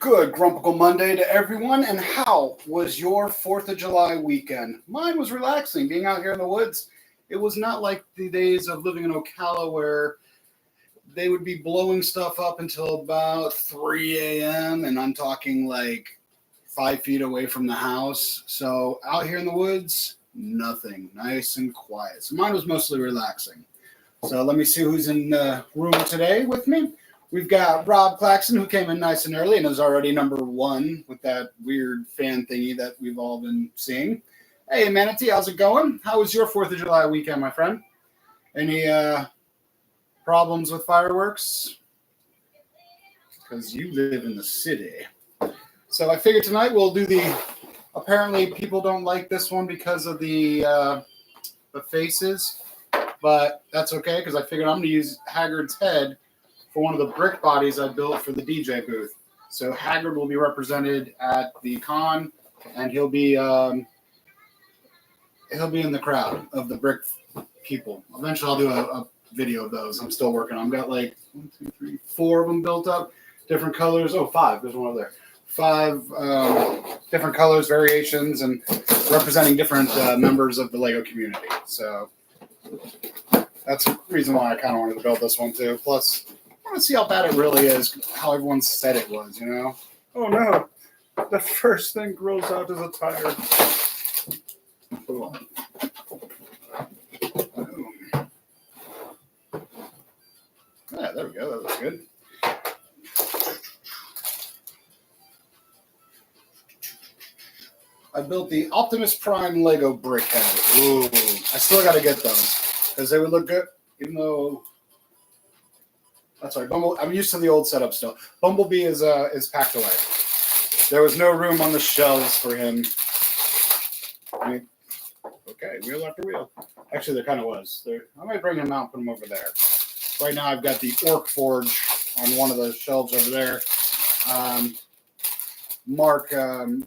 Good Grumpical Monday to everyone, and how was your 4th of July weekend? Mine was relaxing, being out here in the woods. It was not like the days of living in Ocala where they would be blowing stuff up until about 3 a.m., and I'm talking like 5 feet away from the house. So out here in the woods, nothing. Nice and quiet. So mine was mostly relaxing. So let me see who's in the room today with me. We've got Rob Claxton, who came in nice and early and is already number one with that weird fan thingy that we've all been seeing. Hey, Manatee, how's it going? How was your 4th of July weekend, my friend? Any problems with fireworks? Because you live in the city. So I figured tonight we'll do the, apparently people don't like this one because of the faces, but that's okay because I figured I'm going to use Haggard's head for one of the brick bodies I built for the DJ booth. So Haggard will be represented at the con, and he'll be in the crowd of the brick people. Eventually, I'll do a video of those. I'm still working on. I've got like 1, 2, 3, 4 of them built up, different colors. Oh, 5. There's one over there. 5 different colors, variations, and representing different members of the Lego community. So that's the reason why I kind of wanted to build this one too. Plus, I want to see how bad it really is, how everyone said it was, you know? Oh no, the first thing grows out is a tire. Yeah, there we go, that looks good. I built the Optimus Prime Lego brick head. Ooh, I still got to get those because they would look good, even though. That's right. I'm used to the old setup still. Bumblebee is packed away. There was no room on the shelves for him. Okay, wheel after wheel. Actually, there kind of was. I might bring him out and put him over there. Right now, I've got the Orc Forge on one of the shelves over there. Mark of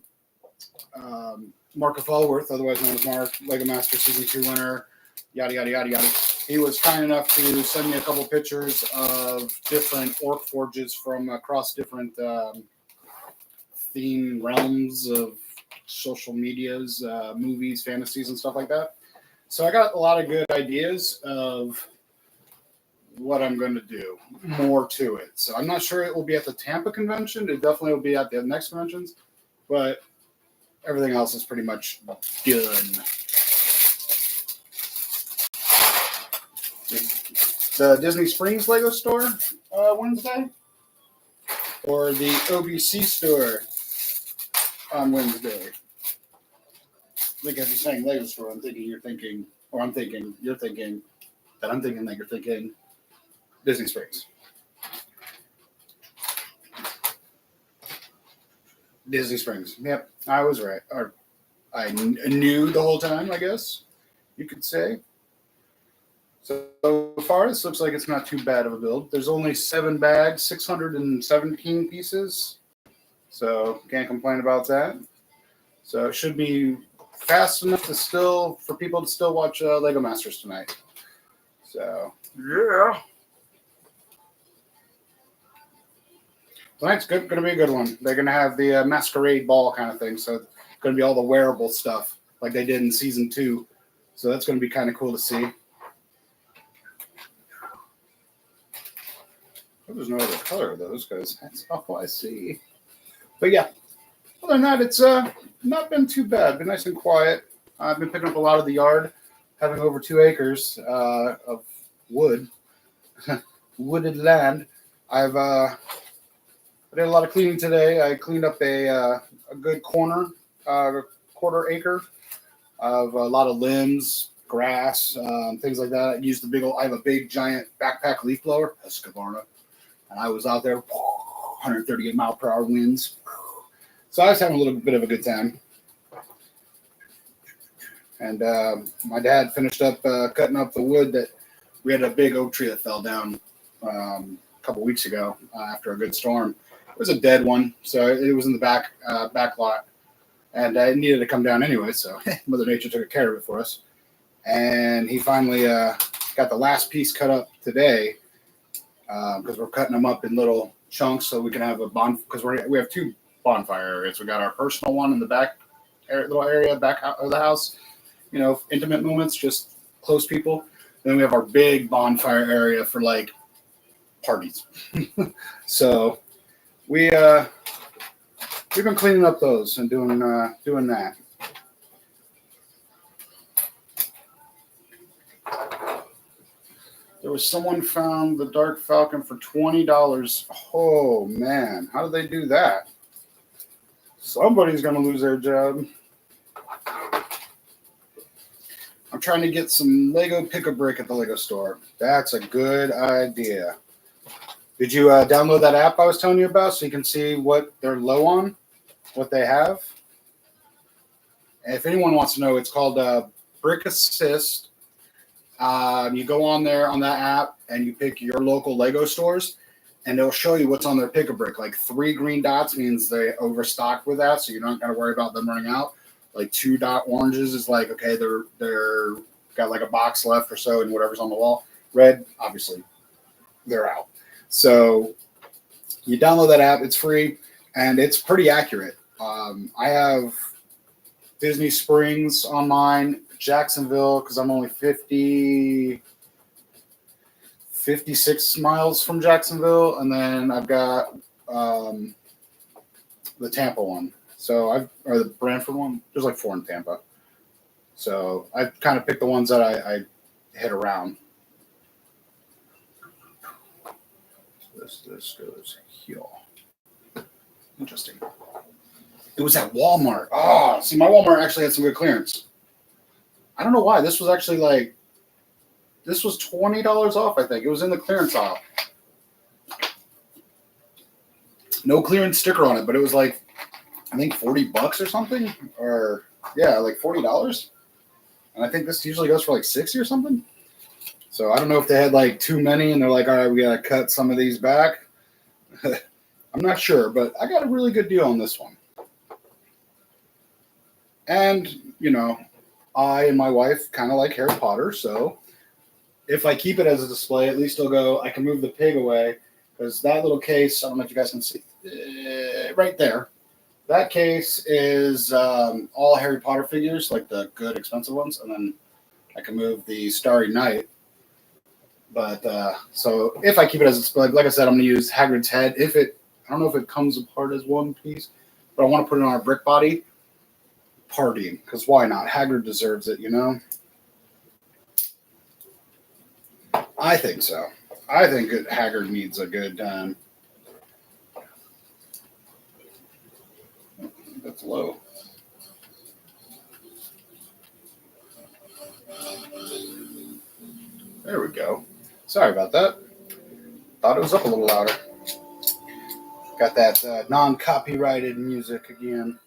Allworth, otherwise known as Mark, Lego Master Season 2 winner, yada, yada, yada, yada. He was kind enough to send me a couple pictures of different Orc Forges from across different theme realms of social medias, movies, fantasies, and stuff like that. So I got a lot of good ideas of what I'm going to do, more to it. So I'm not sure it will be at the Tampa convention. It definitely will be at the next conventions, but everything else is pretty much done. The Disney Springs Lego store Wednesday, or the OBC store on Wednesday. I think as you're saying Lego store, I'm thinking you're thinking Disney Springs. Disney Springs. Yep, I was right. Or I knew the whole time, I guess you could say. So far, this looks like it's not too bad of a build. There's only 7 bags, 617 pieces. So can't complain about that. So it should be fast enough for people to still watch Lego Masters tonight. So yeah. Tonight's going to be a good one. They're going to have the masquerade ball kind of thing. So it's going to be all the wearable stuff like they did in Season 2. So that's going to be kind of cool to see. There's no other color of those because that's all I see. But yeah, other than that, it's not been too bad. Been nice and quiet. I've been picking up a lot of the yard, having over 2 acres of wood, wooded land. I did a lot of cleaning today. I cleaned up a good quarter acre of a lot of limbs, grass, things like that. I have a big giant backpack leaf blower, Husqvarna. And I was out there, 138 mile per hour winds. So I was having a little bit of a good time. And my dad finished up cutting up the wood that we had a big oak tree that fell down a couple weeks ago after a good storm. It was a dead one, so it was in the back lot. And it needed to come down anyway, so Mother Nature took care of it for us. And he finally got the last piece cut up today because we're cutting them up in little chunks so we can have a because we have two bonfire areas. We got our personal one in the back little area back of the house, intimate moments, just close people. Then we have our big bonfire area for like parties. So we've been cleaning up those and doing that. There was someone found the Dark Falcon for $20. Oh man, how did they do that? Somebody's gonna lose their job. I'm trying to get some Lego Pick-a-Brick at the Lego store. That's a good idea. Did you download that app I was telling you about so you can see what they're low on, what they have? And if anyone wants to know, it's called Brick Assist. You go on there on that app and you pick your local Lego stores, and it'll show you what's on their Pick-a-Brick. Like 3 green dots means they overstocked with that, so you're not going to worry about them running out. Like 2 dot oranges is like, okay, they're got like a box left or so, and whatever's on the wall. Red, obviously, they're out. So you download that app. It's free, and it's pretty accurate. I have Disney Springs on mine, Jacksonville, because I'm only 56 miles from Jacksonville, and then I've got the Tampa one. So or the Brantford one. There's like 4 in Tampa. So I've kind of picked the ones that I hit around. This goes here. Interesting. It was at Walmart. Oh, see, my Walmart actually had some good clearance. I don't know why. This was actually this was $20 off, I think. It was in the clearance aisle. No clearance sticker on it, but it was like, I think $40 or something. Or, yeah, like $40. And I think this usually goes for like $60 or something. So I don't know if they had like too many and they're like, all right, we got to cut some of these back. I'm not sure, but I got a really good deal on this one. And, I and my wife kind of like Harry Potter, so if I keep it as a display, at least I can move the pig away, because that little case, I don't know if you guys can see, right there, that case is all Harry Potter figures, like the good expensive ones, and then I can move the Starry Night. But, so if I keep it as a display, like I said, I'm going to use Hagrid's head. I don't know if it comes apart as one piece, but I want to put it on a brick body. Partying, because why not? Hagrid deserves it, I think so. I think Hagrid needs a good time. That's low. There we go. Sorry about that. Thought it was up a little louder. Got that non-copyrighted music again.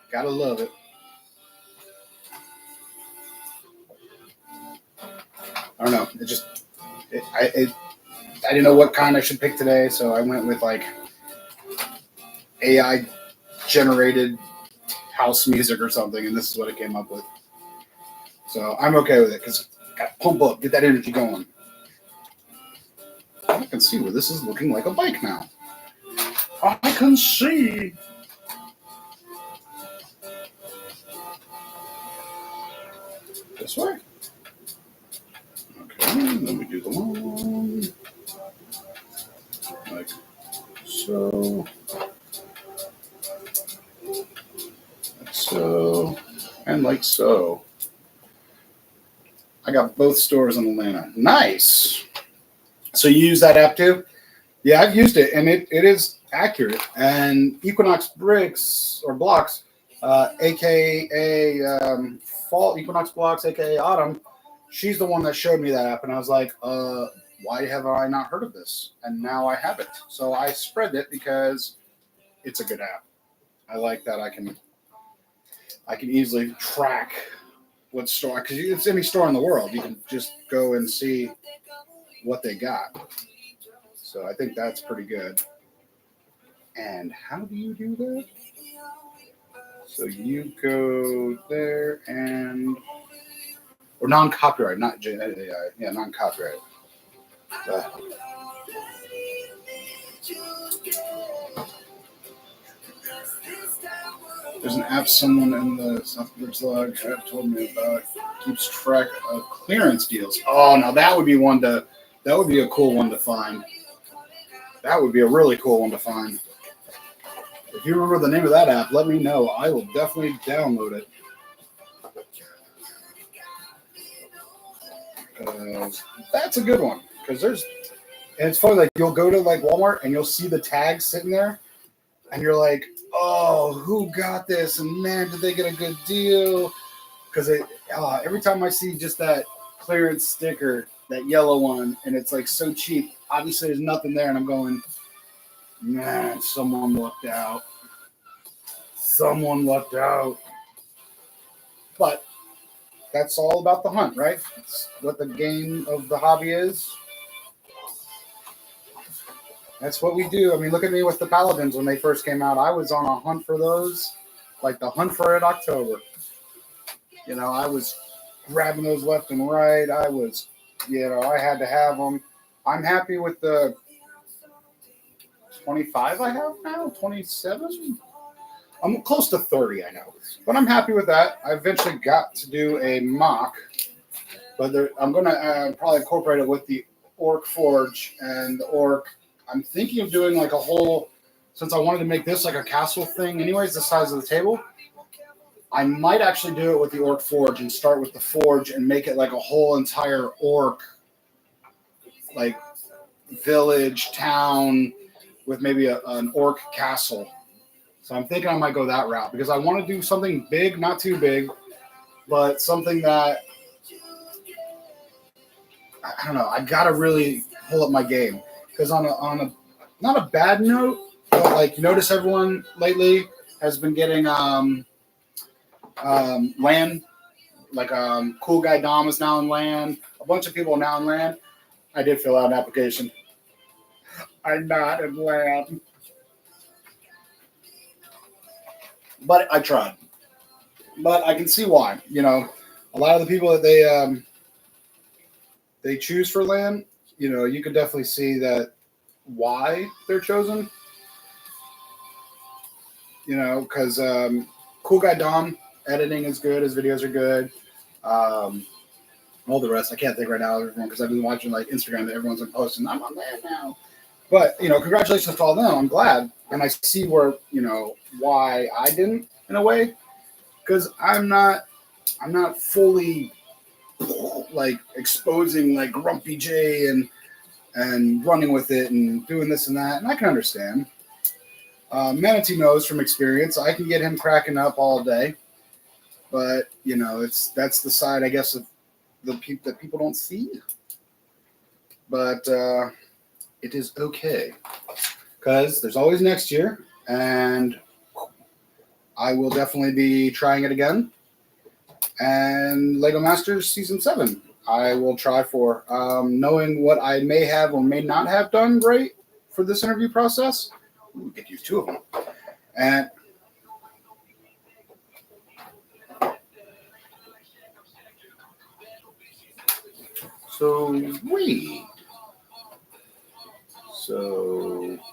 Gotta love it. I don't know. I didn't know what kind I should pick today, so I went with like AI generated house music or something, and this is what it came up with. So I'm okay with it because gotta pump up, get that energy going. I can see where this is looking like a bike now. I can see. This way. Okay, then we do the one like so, like so, and like so. I got both stores in Atlanta. Nice. So you use that app too? Yeah, I've used it, and it is accurate. And Equinox Bricks or Blocks, aka Fall Equinox Blocks, aka Autumn, she's the one that showed me that app, and I was like, why have I not heard of this? And now I have it. So I spread it because it's a good app. I like that I can easily track what store, because it's any store in the world. You can just go and see what they got. So I think that's pretty good. And how do you do that? So you go there and, or non-copyright, not non-copyright. There's an app someone in the Southbridge Log app told me about. Keeps track of clearance deals. Oh, now that would be that would be a cool one to find. That would be a really cool one to find. If you remember the name of that app, let me know. I will definitely download it. That's a good one because and it's funny. Like you'll go to like Walmart and you'll see the tags sitting there, and you're like, oh, who got this? And man, did they get a good deal? Because every time I see just that clearance sticker, that yellow one, and it's like so cheap. Obviously, there's nothing there, and I'm going, man, someone lucked out. Someone lucked out. But that's all about the hunt, right? It's what the game of the hobby is. That's what we do. I mean, look at me with the Paladins when they first came out. I was on a hunt for those, like the hunt for it October. You know, I was grabbing those left and right. I was, I had to have them. I'm happy with the 25 I have now, 27. I'm close to 30, I know. But I'm happy with that. I eventually got to do a mock, but I'm going to probably incorporate it with the Orc Forge and the Orc. I'm thinking of doing like a whole, since I wanted to make this like a castle thing anyways, the size of the table, I might actually do it with the Orc Forge and start with the Forge and make it like a whole entire Orc, like village, town, with maybe an Orc castle. So I'm thinking I might go that route because I want to do something big, not too big, but something that, I don't know, I got to really pull up my game. Because on a, not a bad note, but like you notice everyone lately has been getting land, like Cool Guy Dom is now in land. A bunch of people are now in land. I did fill out an application. I'm not in land. But I tried. But I can see why. You know, a lot of the people that they choose for land, you know, you could definitely see that why they're chosen. You know, because Cool Guy Dom, editing is good. His videos are good. All the rest, I can't think right now, everyone, because I've been watching like Instagram that everyone's been posting. I'm on land now. But, you know, congratulations to all them. I'm glad. And I see where, you know, why I didn't, in a way. Because I'm not fully, like, exposing, like, Grumpy J and running with it and doing this and that. And I can understand. Manatee knows from experience. I can get him cracking up all day. But, you know, that's the side, I guess, of that people don't see. But it is okay. Because there's always next year. And I will definitely be trying it again. And Lego Masters Season 7, I will try for. Knowing what I may have or may not have done great for this interview process. Ooh, get used two of them. And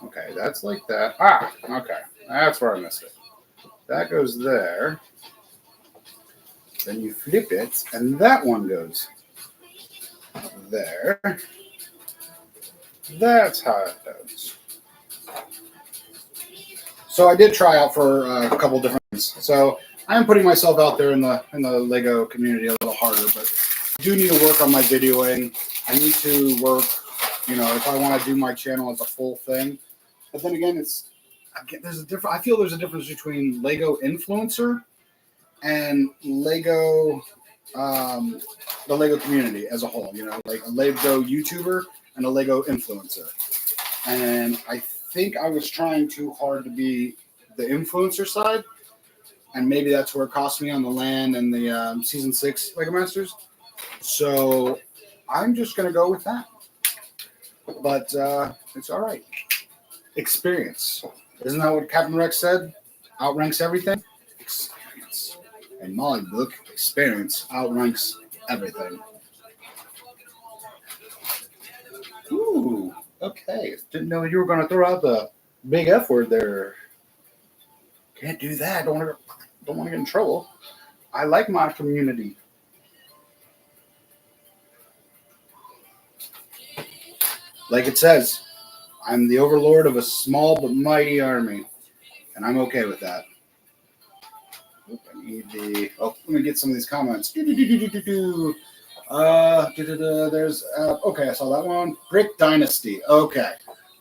okay, that's like that. Okay. That's where I missed it. That goes there. Then you flip it, and that one goes there. That's how it goes. So I did try out for a couple different things. So I am putting myself out there in the Lego community a little harder, but I do need to work on my videoing. I need to work, you know, if I want to do my channel as a full thing. But then again, I feel there's a difference between Lego influencer and Lego, the Lego community as a whole. You know, like a Lego YouTuber and a Lego influencer. And I think I was trying too hard to be the influencer side, and maybe that's where it cost me on the land and the Season 6 Lego Masters. So I'm just going to go with that. But it's all right. Experience. Isn't that what Captain Rex said? Outranks everything? Experience. In my book, experience outranks everything. Ooh, okay. Didn't know you were going to throw out the big F word there, Can't do that. Don't want to get in trouble. I like my community. Like it says, I'm the overlord of a small but mighty army, and I'm okay with that. Oop, I need the. Oh, let me get some of these comments. There's. Okay, I saw that one. Brick Dynasty. Okay.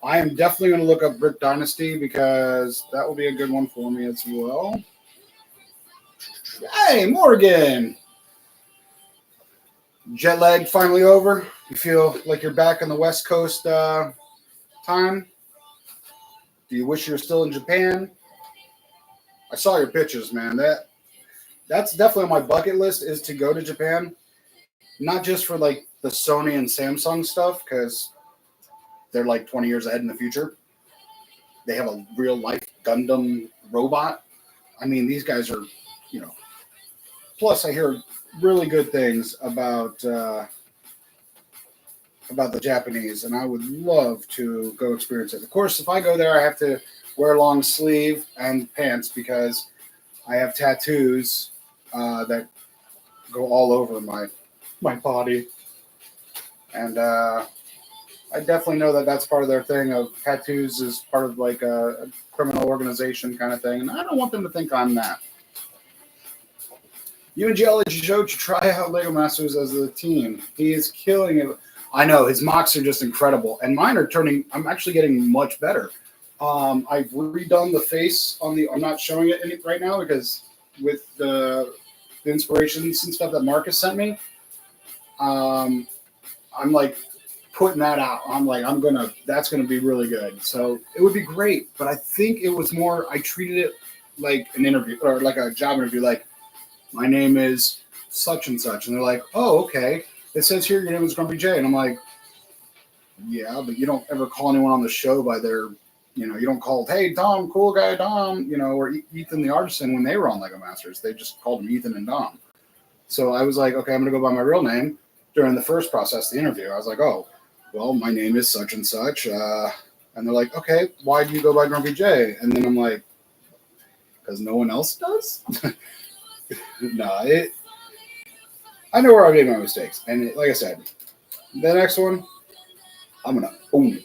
I am definitely going to look up Brick Dynasty because that will be a good one for me as well. Hey, Morgan! Jet lag finally over. You feel like you're back on the West Coast time? Do you wish you were still in Japan? I saw your pictures, man. That's definitely on my bucket list is to go to Japan. Not just for like the Sony and Samsung stuff, because they're like 20 years ahead in the future. They have a real life Gundam robot. I mean, these guys are, you know. Plus, I hear really good things about the Japanese, and I would love to go experience it. Of course, if I go there, I have to wear a long sleeve and pants because I have tattoos that go all over my body, and I definitely know that that's part of their thing of tattoos is part of like a criminal organization kind of thing, and I don't want them to think I'm that. You and Geology Joe to try out Lego Masters as a team. He is killing it. I know his mocks are just incredible, and mine are turning. I'm actually getting much better. I've redone the face on the. I'm not showing it right now because with the inspirations and stuff that Marcus sent me, I'm like putting that out. I'm like that's gonna be really good. So it would be great, but I think it was more. I treated it like an interview or like a job interview, like. My name is such and such. And they're like, oh, okay. It says here your name is Grumpy J. And I'm like, yeah, but you don't ever call anyone on the show by their, you don't call, hey, Dom, cool guy, Dom, or Ethan the Artisan when they were on Lego Masters. They just called him Ethan and Dom. So I was like, okay, I'm going to go by my real name during the first process, the interview. I was like, oh, well, my name is such and such. And they're like, okay, why do you go by Grumpy J? And then I'm like, because no one else does? No, I know where I made my mistakes, and like I said, the next one, I'm gonna own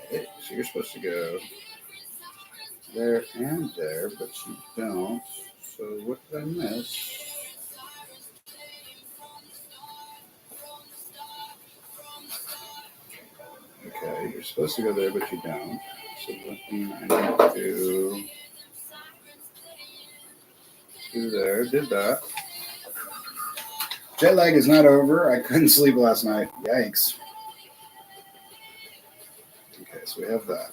it. So you're supposed to go there and there, but you don't. So what did I miss? Okay, you're supposed to go there, but you don't. So I need to do there. Did that. Jet lag is not over. I couldn't sleep last night. Yikes. Okay, so we have that.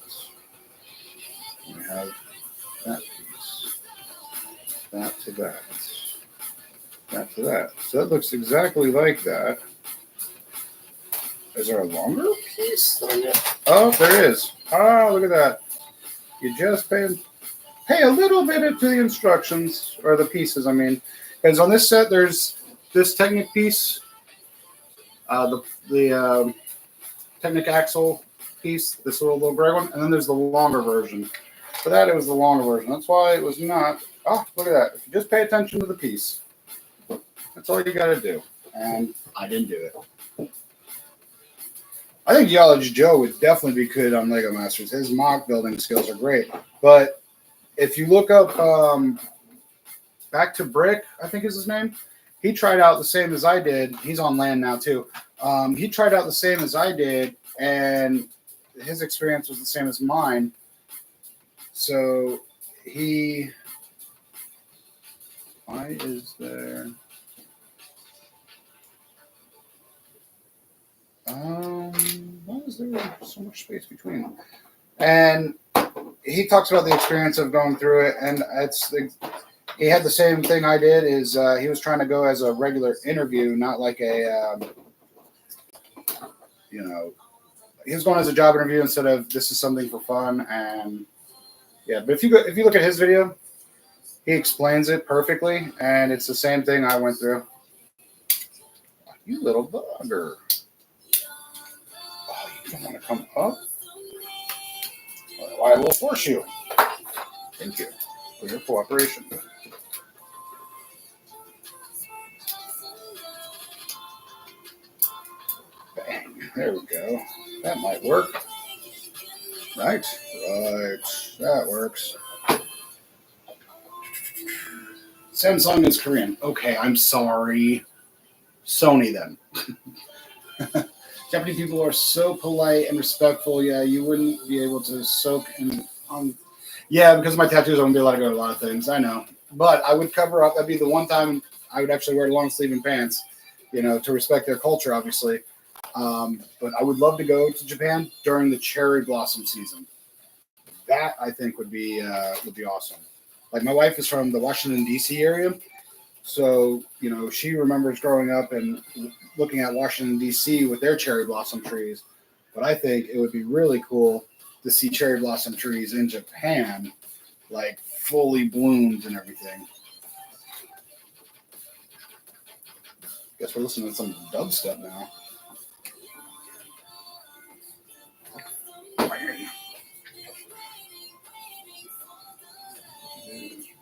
We have that piece. That to that. That to that. So that looks exactly like that. Is there a longer piece? Oh, there is. Oh, look at that. You just pay a little bit into the instructions, or the pieces, I mean. Because on this set, there's this Technic piece, the Technic axle piece, this little gray one, and then there's the longer version. For that, it was the longer version. That's why it was not. Oh, look at that. If you just pay attention to the piece, that's all you got to do. And I didn't do it. I think Geology Joe would definitely be good on Lego Masters. His mock building skills are great. But if you look up Back to Brick, I think is his name, he tried out the same as I did. He's on land now, too. He tried out the same as I did, and his experience was the same as mine. So why is there... why is there so much space between them? And he talks about the experience of going through it, and he had the same thing I did. Is he was trying to go as a regular interview, not like a he was going as a job interview instead of this is something for fun. And yeah, but if you look at his video, he explains it perfectly, and it's the same thing I went through. You little bugger. Oh, you don't want to come up? I will force you. Thank you for your cooperation. Bang. There we go. That might work. Right? Right. That works. Samsung is Korean. Okay, I'm sorry. Sony then. Japanese people are so polite and respectful. Yeah, you wouldn't be able to soak in on. Yeah, because of my tattoos, I wouldn't be allowed to go to a lot of things. I know, but I would cover up. That'd be the one time I would actually wear long sleeve and pants, to respect their culture, obviously. But I would love to go to Japan during the cherry blossom season. That I think would be awesome. Like my wife is from the Washington D.C. area, so she remembers growing up and looking at Washington D.C. with their cherry blossom trees. But I think it would be really cool to see cherry blossom trees in Japan, like fully bloomed and everything. Guess we're listening to some dubstep now.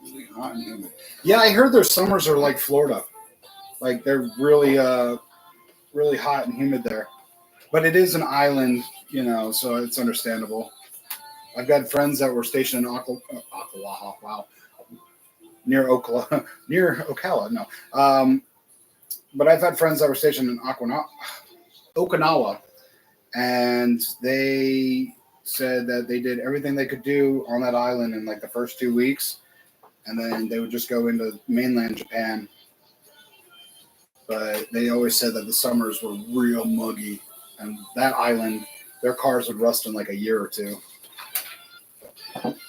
Really hot and humid. Yeah, I heard their summers are like Florida. Like they're really really hot and humid there. But it is an island, so it's understandable. I've got friends that were stationed in Ocklawaha, wow, near Ocala, no. But I've had friends that were stationed in Okinawa, and they said that they did everything they could do on that island in like the first 2 weeks, and then they would just go into mainland Japan. But they always said that the summers were real muggy, and that island, their cars would rust in like a year or two.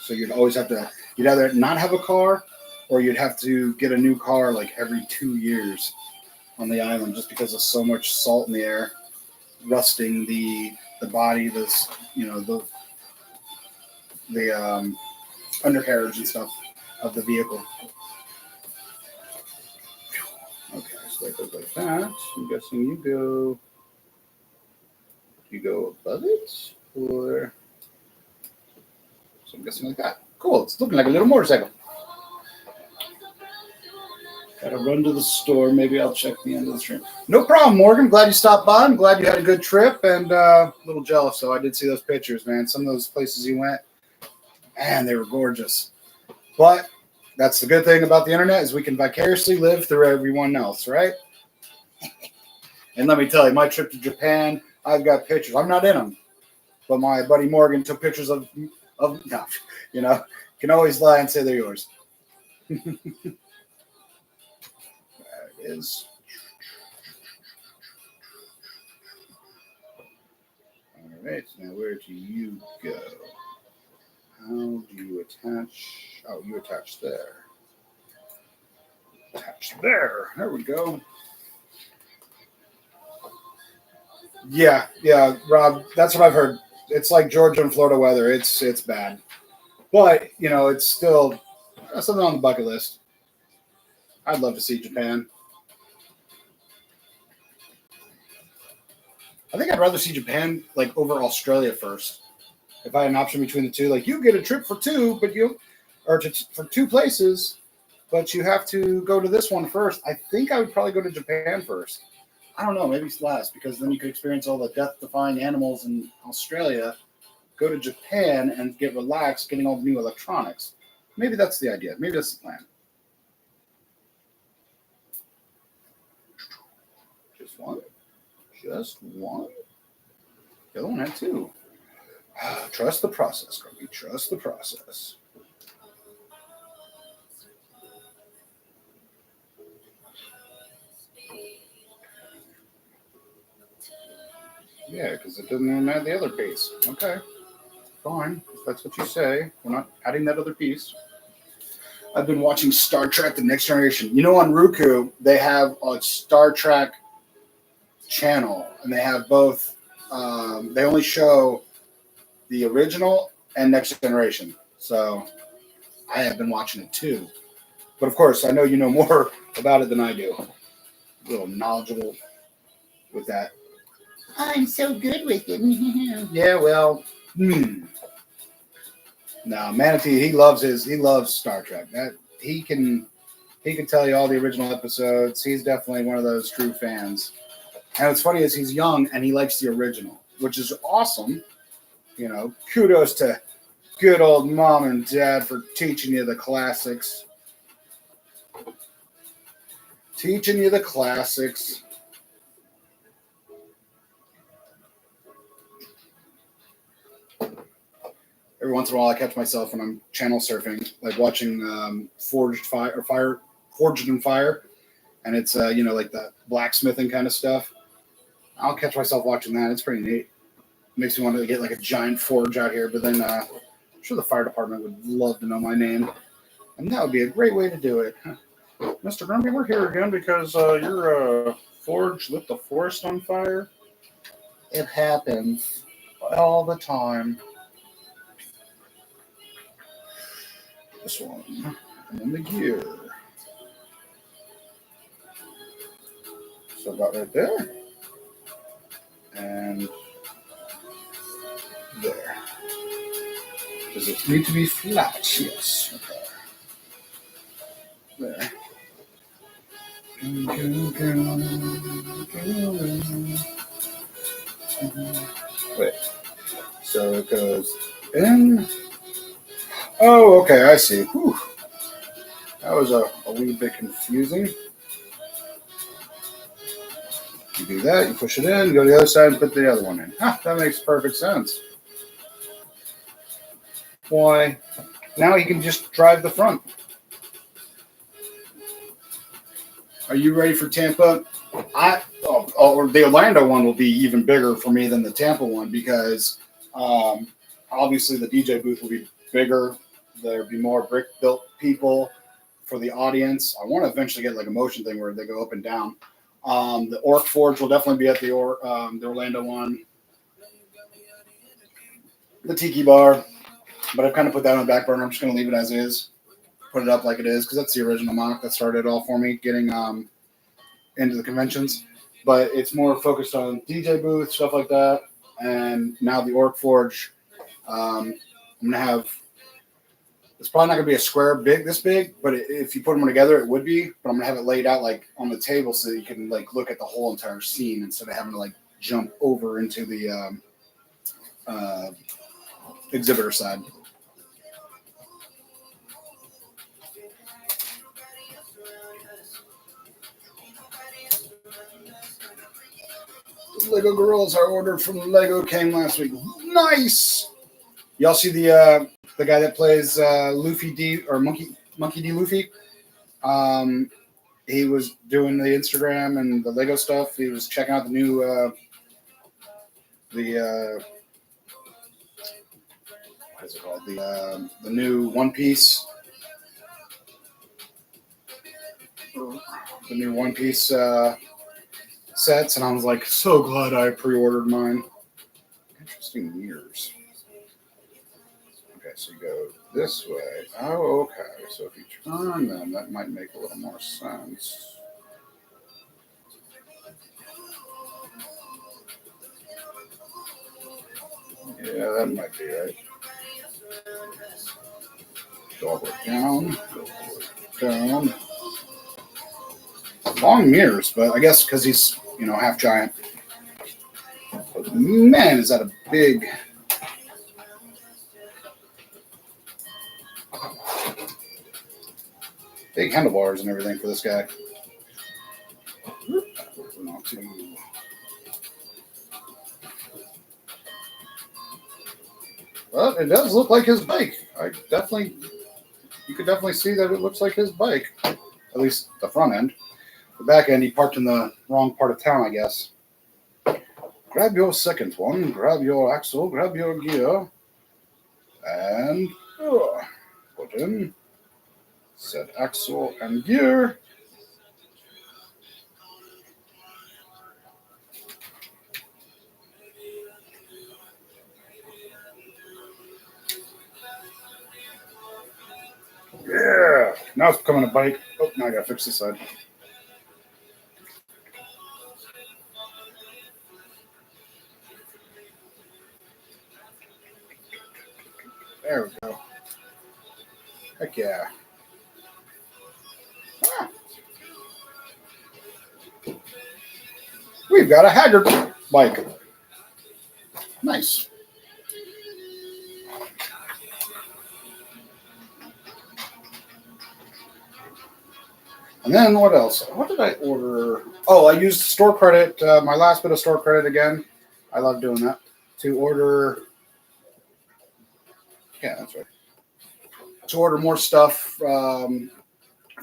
So you'd either not have a car, or you'd have to get a new car like every 2 years on the island, just because of so much salt in the air, rusting the body, the undercarriage and stuff of the vehicle. Okay, so that goes like that. I'm guessing you go above it, or so I'm guessing like that. Cool. It's looking like a little motorcycle. Gotta run to the store. Maybe I'll check the end of the stream. No problem, Morgan. Glad you stopped by. I'm glad you had a good trip, and a little jealous. So I did see those pictures, man. Some of those places you went, man, they were gorgeous. But that's the good thing about the internet, is we can vicariously live through everyone else, right? And let me tell you, my trip to Japan, I've got pictures. I'm not in them, but my buddy Morgan took pictures of no, can always lie and say they're yours. Is. All right, now where do you go? How do you attach? Oh, you attach there. Attach there. There we go. Yeah, Rob, that's what I've heard. It's like Georgia and Florida weather. It's bad. But, it's still something on the bucket list. I'd love to see Japan. I think I'd rather see Japan like over Australia first. If I had an option between the two, like you get a trip for two, but for two places, but you have to go to this one first. I think I would probably go to Japan first. I don't know, maybe it's less, because then you could experience all the death-defying animals in Australia. Go to Japan and get relaxed, getting all the new electronics. Maybe that's the idea. Maybe that's the plan. Just one. The other one had two. Trust the process, Grumpy. Trust the process. Yeah, because it doesn't even add the other piece. Okay. Fine. If that's what you say. We're not adding that other piece. I've been watching Star Trek The Next Generation. On Roku, they have a Star Trek channel, and they have both. They only show the original and Next Generation. So I have been watching it too. But of course, I know you know more about it than I do. A little knowledgeable with that. I'm so good with it. Yeah, well. No, Manatee, he loves Star Trek. That he can tell you all the original episodes. He's definitely one of those true fans. And what's funny is he's young and he likes the original, which is awesome. You know, kudos to good old mom and dad for teaching you the classics. Teaching you the classics. Every once in a while, I catch myself when I'm channel surfing, like watching Forged in Fire, and it's like the blacksmithing kind of stuff. I'll catch myself watching that. It's pretty neat. Makes me want to get like a giant forge out here, but then I'm sure the fire department would love to know my name, and that would be a great way to do it. Mr. Grumpy, we're here again because your forge lit the forest on fire. It happens all the time. This one, and then the gear. So about right there, and there. Does it need to be flat? Yes. Okay. There. Wait. So it goes in. Oh, okay. I see. Whew. That was a wee bit confusing. You do that, you push it in, go to the other side and put the other one in. That makes perfect sense. Why, now he can just drive the front. Are you ready for Tampa? Or the Orlando one will be even bigger for me than the Tampa one because obviously the DJ booth will be bigger. There'll be more brick-built people for the audience. I want to eventually get like a motion thing where they go up and down. The Orc Forge will definitely be at the Orlando one. The Tiki Bar, but I've kind of put that on the back burner. I'm just going to leave it as is. Put it up like it is because that's the original mock that started it all for me getting into the conventions. But it's more focused on DJ booth, stuff like that. And now the Orc Forge, I'm going to have, it's probably not going to be a square this big, but if you put them together, it would be. But I'm going to have it laid out like on the table so that you can like look at the whole entire scene instead of having to like jump over into the exhibitor side. The Lego Gorillas I ordered from Lego came last week. Nice. Y'all see the guy that plays Luffy D or Monkey D. Luffy? He was doing the Instagram and the Lego stuff. He was checking out the new what is it called? The new One Piece. The new One Piece sets, and I was like, so glad I pre-ordered mine. Interesting mirrors. Okay, so you go this way. Oh, okay. So if you turn them, that might make a little more sense. Yeah, that might be right. Go all the way down. Go down. Long mirrors, but I guess because he's, half giant. But man, is that a big handlebars and everything for this guy. Well, it does look like his bike. You could definitely see that it looks like his bike. At least the front end. The back end, he parked in the wrong part of town, I guess. Grab your second one. Grab your axle. Grab your gear. And put in. Set axle and gear. Yeah. Now it's becoming a bike. Oh, now I gotta fix this side. There we go. Heck yeah. Ah. We've got a Haggard bike. Nice. And then what else? What did I order? Oh, I used store credit, my last bit of store credit again. I love doing that. To order. Yeah, that's right. To order more stuff for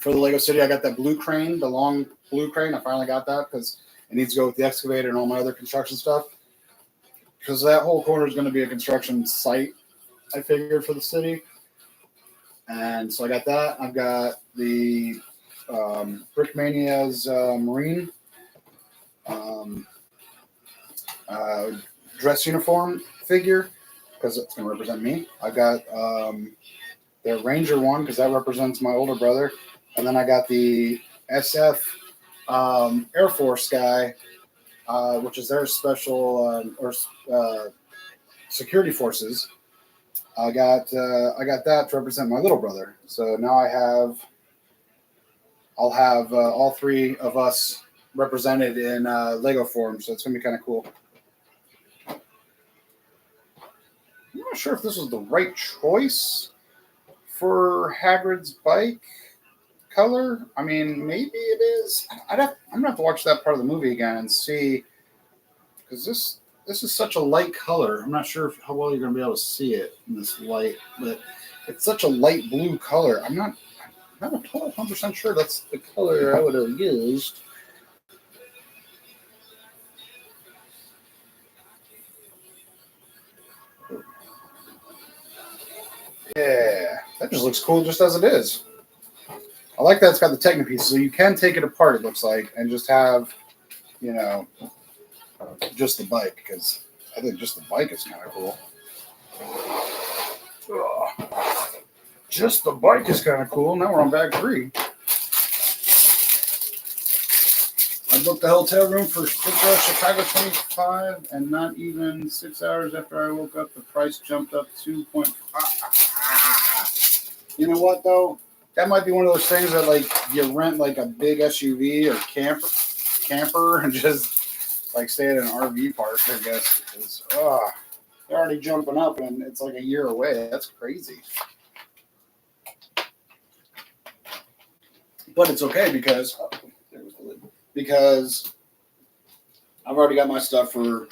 the Lego City. I got that blue crane, the long blue crane. I finally got that because it needs to go with the excavator and all my other construction stuff. Because that whole corner is going to be a construction site, I figured, for the city. And so I got that. I've got the Brickmania's Marine dress uniform figure because it's going to represent me. I've got the Ranger one because that represents my older brother. And then I got the SF Air Force guy, which is their special security forces. I got that to represent my little brother. So now I'll have all three of us represented in Lego form. So it's gonna be kind of cool. I'm not sure if this was the right choice for Hagrid's bike color. I mean, maybe it is. I'm gonna have to watch that part of the movie again and see, because this is such a light color. I'm not sure how well you're gonna be able to see it in this light, but it's such a light blue color. I'm not a total 100% sure that's the color I would have used. Yeah, that just looks cool just as it is. I like that it's got the Techno piece, so you can take it apart, it looks like, and just have, just the bike, because I think just the bike is kind of cool. Ugh. Just the bike is kind of cool. Now we're on bag 3. I booked the hotel room for Chicago 25, and not even 6 hours after I woke up, the price jumped up 2.5. You know what, though? That might be one of those things that, like, you rent, like, a big SUV or camper and just, like, stay at an RV park, I guess. Because, they're already jumping up, and it's, like, a year away. That's crazy. But it's okay because I've already got my stuff for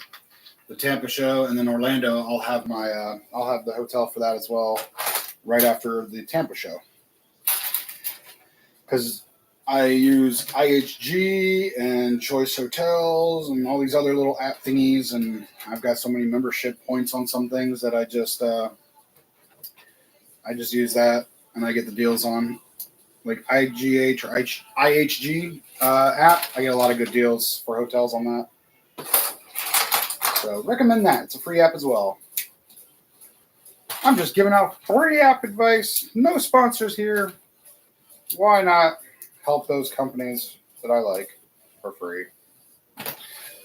the Tampa show, and then Orlando. I'll have the hotel for that as well, right after the Tampa show. Because I use IHG and Choice Hotels and all these other little app thingies, and I've got so many membership points on some things that I just use that, and I get the deals on. Like IGH or IHG app, I get a lot of good deals for hotels on that. So recommend that. It's a free app as well. I'm just giving out free app advice. No sponsors here. Why not help those companies that I like for free?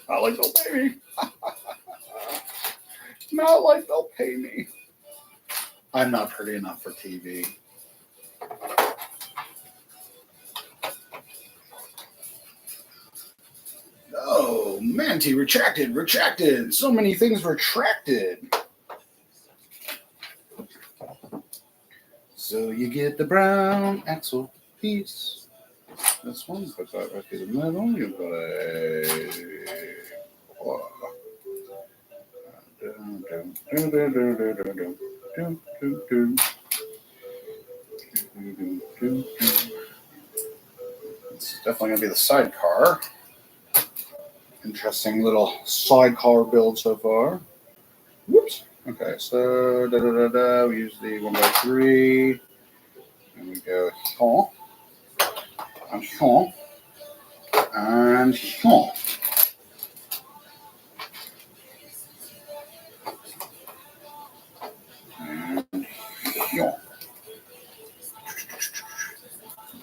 Not like they'll pay me. Not like they'll pay me. I'm not pretty enough for TV. Oh, Manti, retracted. So many things retracted. So you get the brown axle piece. This one, put that right through the middle. You've got it's definitely going to be the sidecar. Interesting little sidecar build so far. Whoops. Okay, so we use the 1x3, and we go here, and here, and here. And here.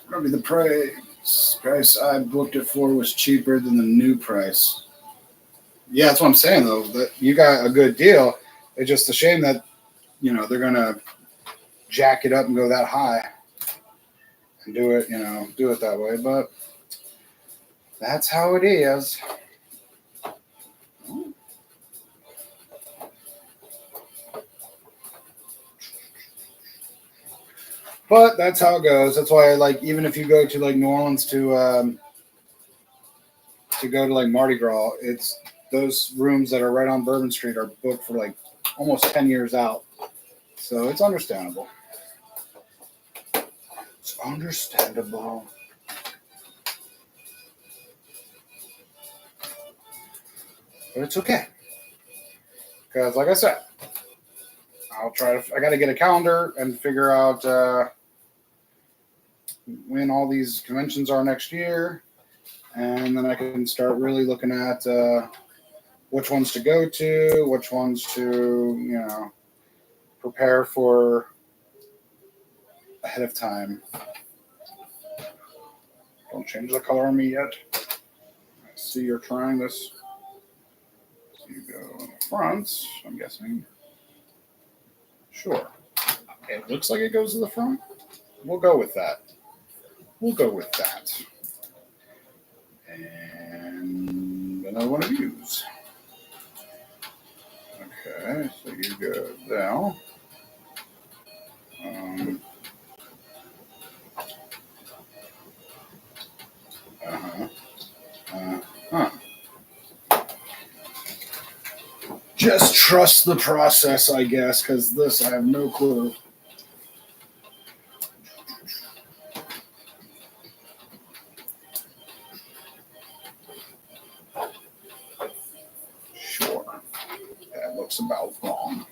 Probably the price I booked it for was cheaper than the new price. Yeah, that's what I'm saying, though. That you got a good deal. It's just a shame that, they're going to jack it up and go that high and do it, do it that way. But that's how it is. But that's how it goes. That's why, like, even if you go to like New Orleans to go to like Mardi Gras, it's those rooms that are right on Bourbon Street are booked for like almost 10 years out. So it's understandable. It's understandable. But it's okay. Because, like I said, I got to get a calendar and figure out when all these conventions are next year. And then I can start really looking at which ones to go to, which ones to, prepare for ahead of time. Don't change the color on me yet. I see you're trying this. So you go in the front, I'm guessing. Sure. It looks like it goes to the front. We'll go with that. And another one of these. Okay, so you go down. Just trust the process, I guess, because this I have no clue. Sure. That looks about wrong.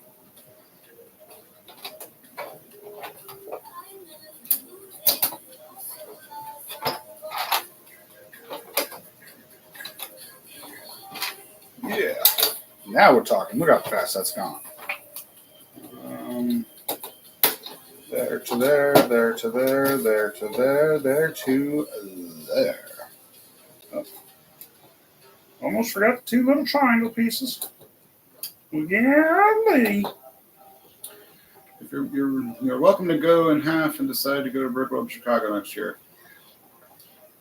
Yeah. Now we're talking. Look how fast that's gone. There to there, there to there, there to there, there to there. Oh. Almost forgot the two little triangle pieces. Yeah, if you're welcome to go in half and decide to go to Brick World Chicago next year.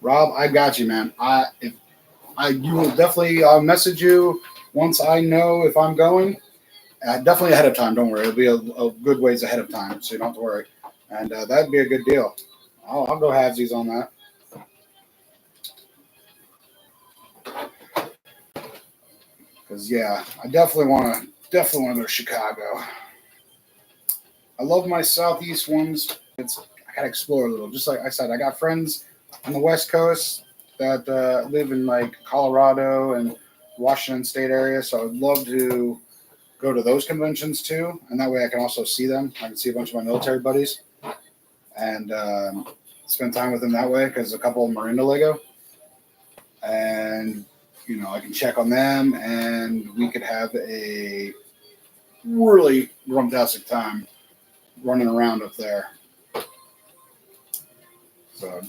Rob, I got you, man. You will definitely. I'll message you once I know if I'm going. Definitely ahead of time. Don't worry. It'll be a good ways ahead of time, so you don't have to worry. And that'd be a good deal. I'll go halvesies on that. Because I definitely want to go to Chicago. I love my southeast ones. I gotta explore a little. Just like I said, I got friends on the West Coast that live in like Colorado and Washington State area, so I'd love to go to those conventions too, and that way I can also see them. I can see a bunch of my military buddies and spend time with them that way because a couple of them are into Lego, and I can check on them, and we could have a really rumtastic time running around up there. So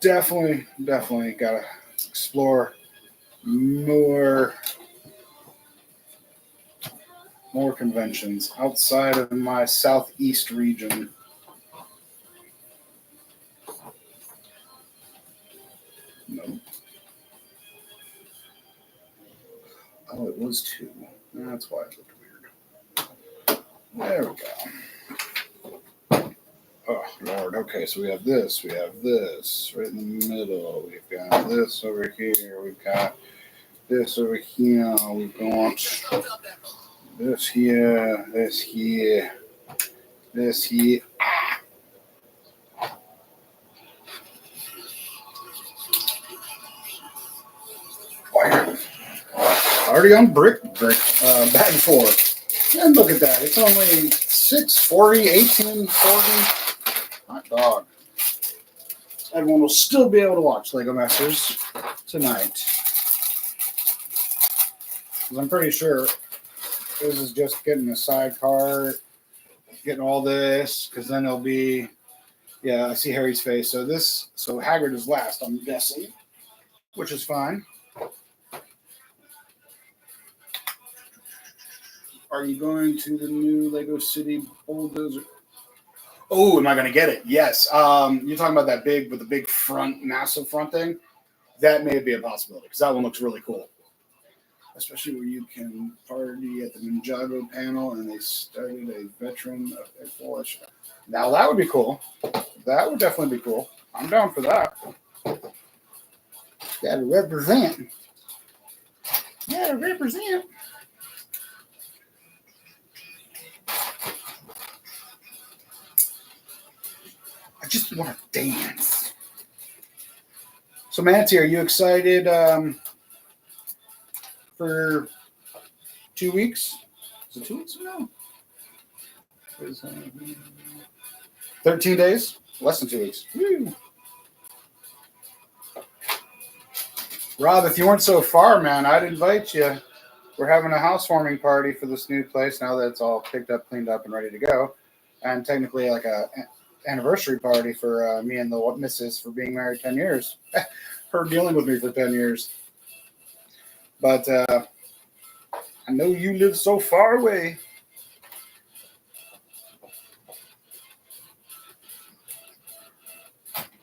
definitely gotta explore more conventions outside of my southeast region. No. Oh, it was 2. That's why it looked weird. There we go. Oh, Lord. Okay, so we have this right in the middle. We've got this over here. We've got this over here. We've got this here, this here, this here. Already on brick, back and forth. And look at that. It's only 6:40, 18:40. Hot dog. Everyone will still be able to watch Lego Masters tonight. Because I'm pretty sure this is just getting a sidecar, getting all this, because then it'll be, I see Harry's face. So Hagrid is last, I'm guessing, which is fine. Are you going to the new Lego City Bulldozer? Oh, am I going to get it? Yes. You're talking about that big with the big front, massive front thing. That may be a possibility because that one looks really cool. Especially where you can party at the Ninjago panel and they started a veteran of a Polish. Now that would be cool. That would definitely be cool. I'm down for that. Gotta represent. Gotta represent. I just want to dance. So, Manatee, are you excited for 2 weeks? Is it 2 weeks now? 13 days? Less than 2 weeks. Woo. Rob, if you weren't so far, man, I'd invite you. We're having a housewarming party for this new place now that it's all picked up, cleaned up, and ready to go. And technically like a anniversary party for me and the missus for being married 10 years. Her dealing with me for 10 years. But I know you live so far away.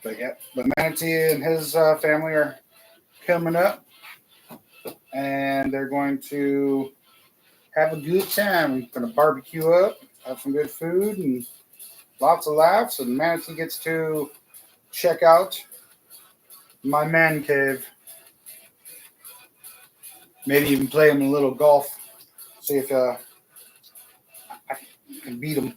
But yeah, but Manatee and his family are coming up, and they're going to have a good time. We're going to barbecue up, have some good food, and lots of laughs. And Manatee gets to check out my man cave. Maybe even play him a little golf. See if I can beat him.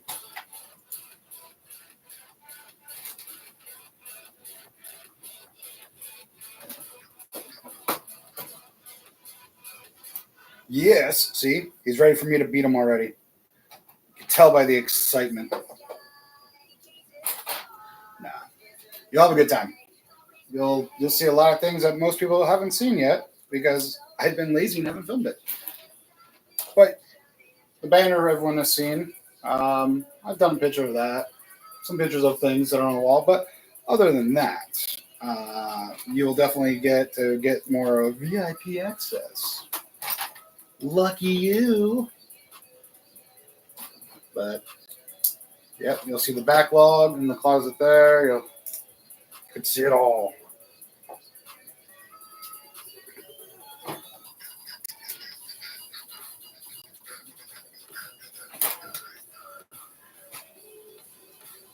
Yes, see? He's ready for me to beat him already. You can tell by the excitement. Nah. You'll have a good time. You'll see a lot of things that most people haven't seen yet because I've been lazy and haven't filmed it. But the banner everyone has seen, I've done a picture of that. Some pictures of things that are on the wall. But other than that, you'll definitely get to get more VIP access. Lucky you. But, yep, you'll see the backlog in the closet there. You could see it all.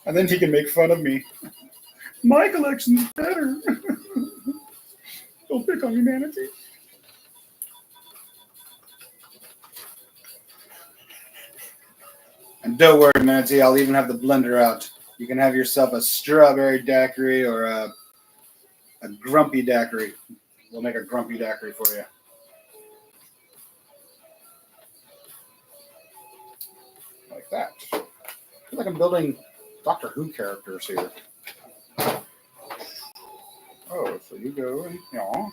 And then he can make fun of me. My collection's better. Don't pick on me, Manatee. And don't worry, Manatee, I'll even have the blender out. You can have yourself a strawberry daiquiri or a grumpy daiquiri. We'll make a grumpy daiquiri for you. Like that. I feel like I'm building Doctor Who characters here. Oh, so you go and yaw.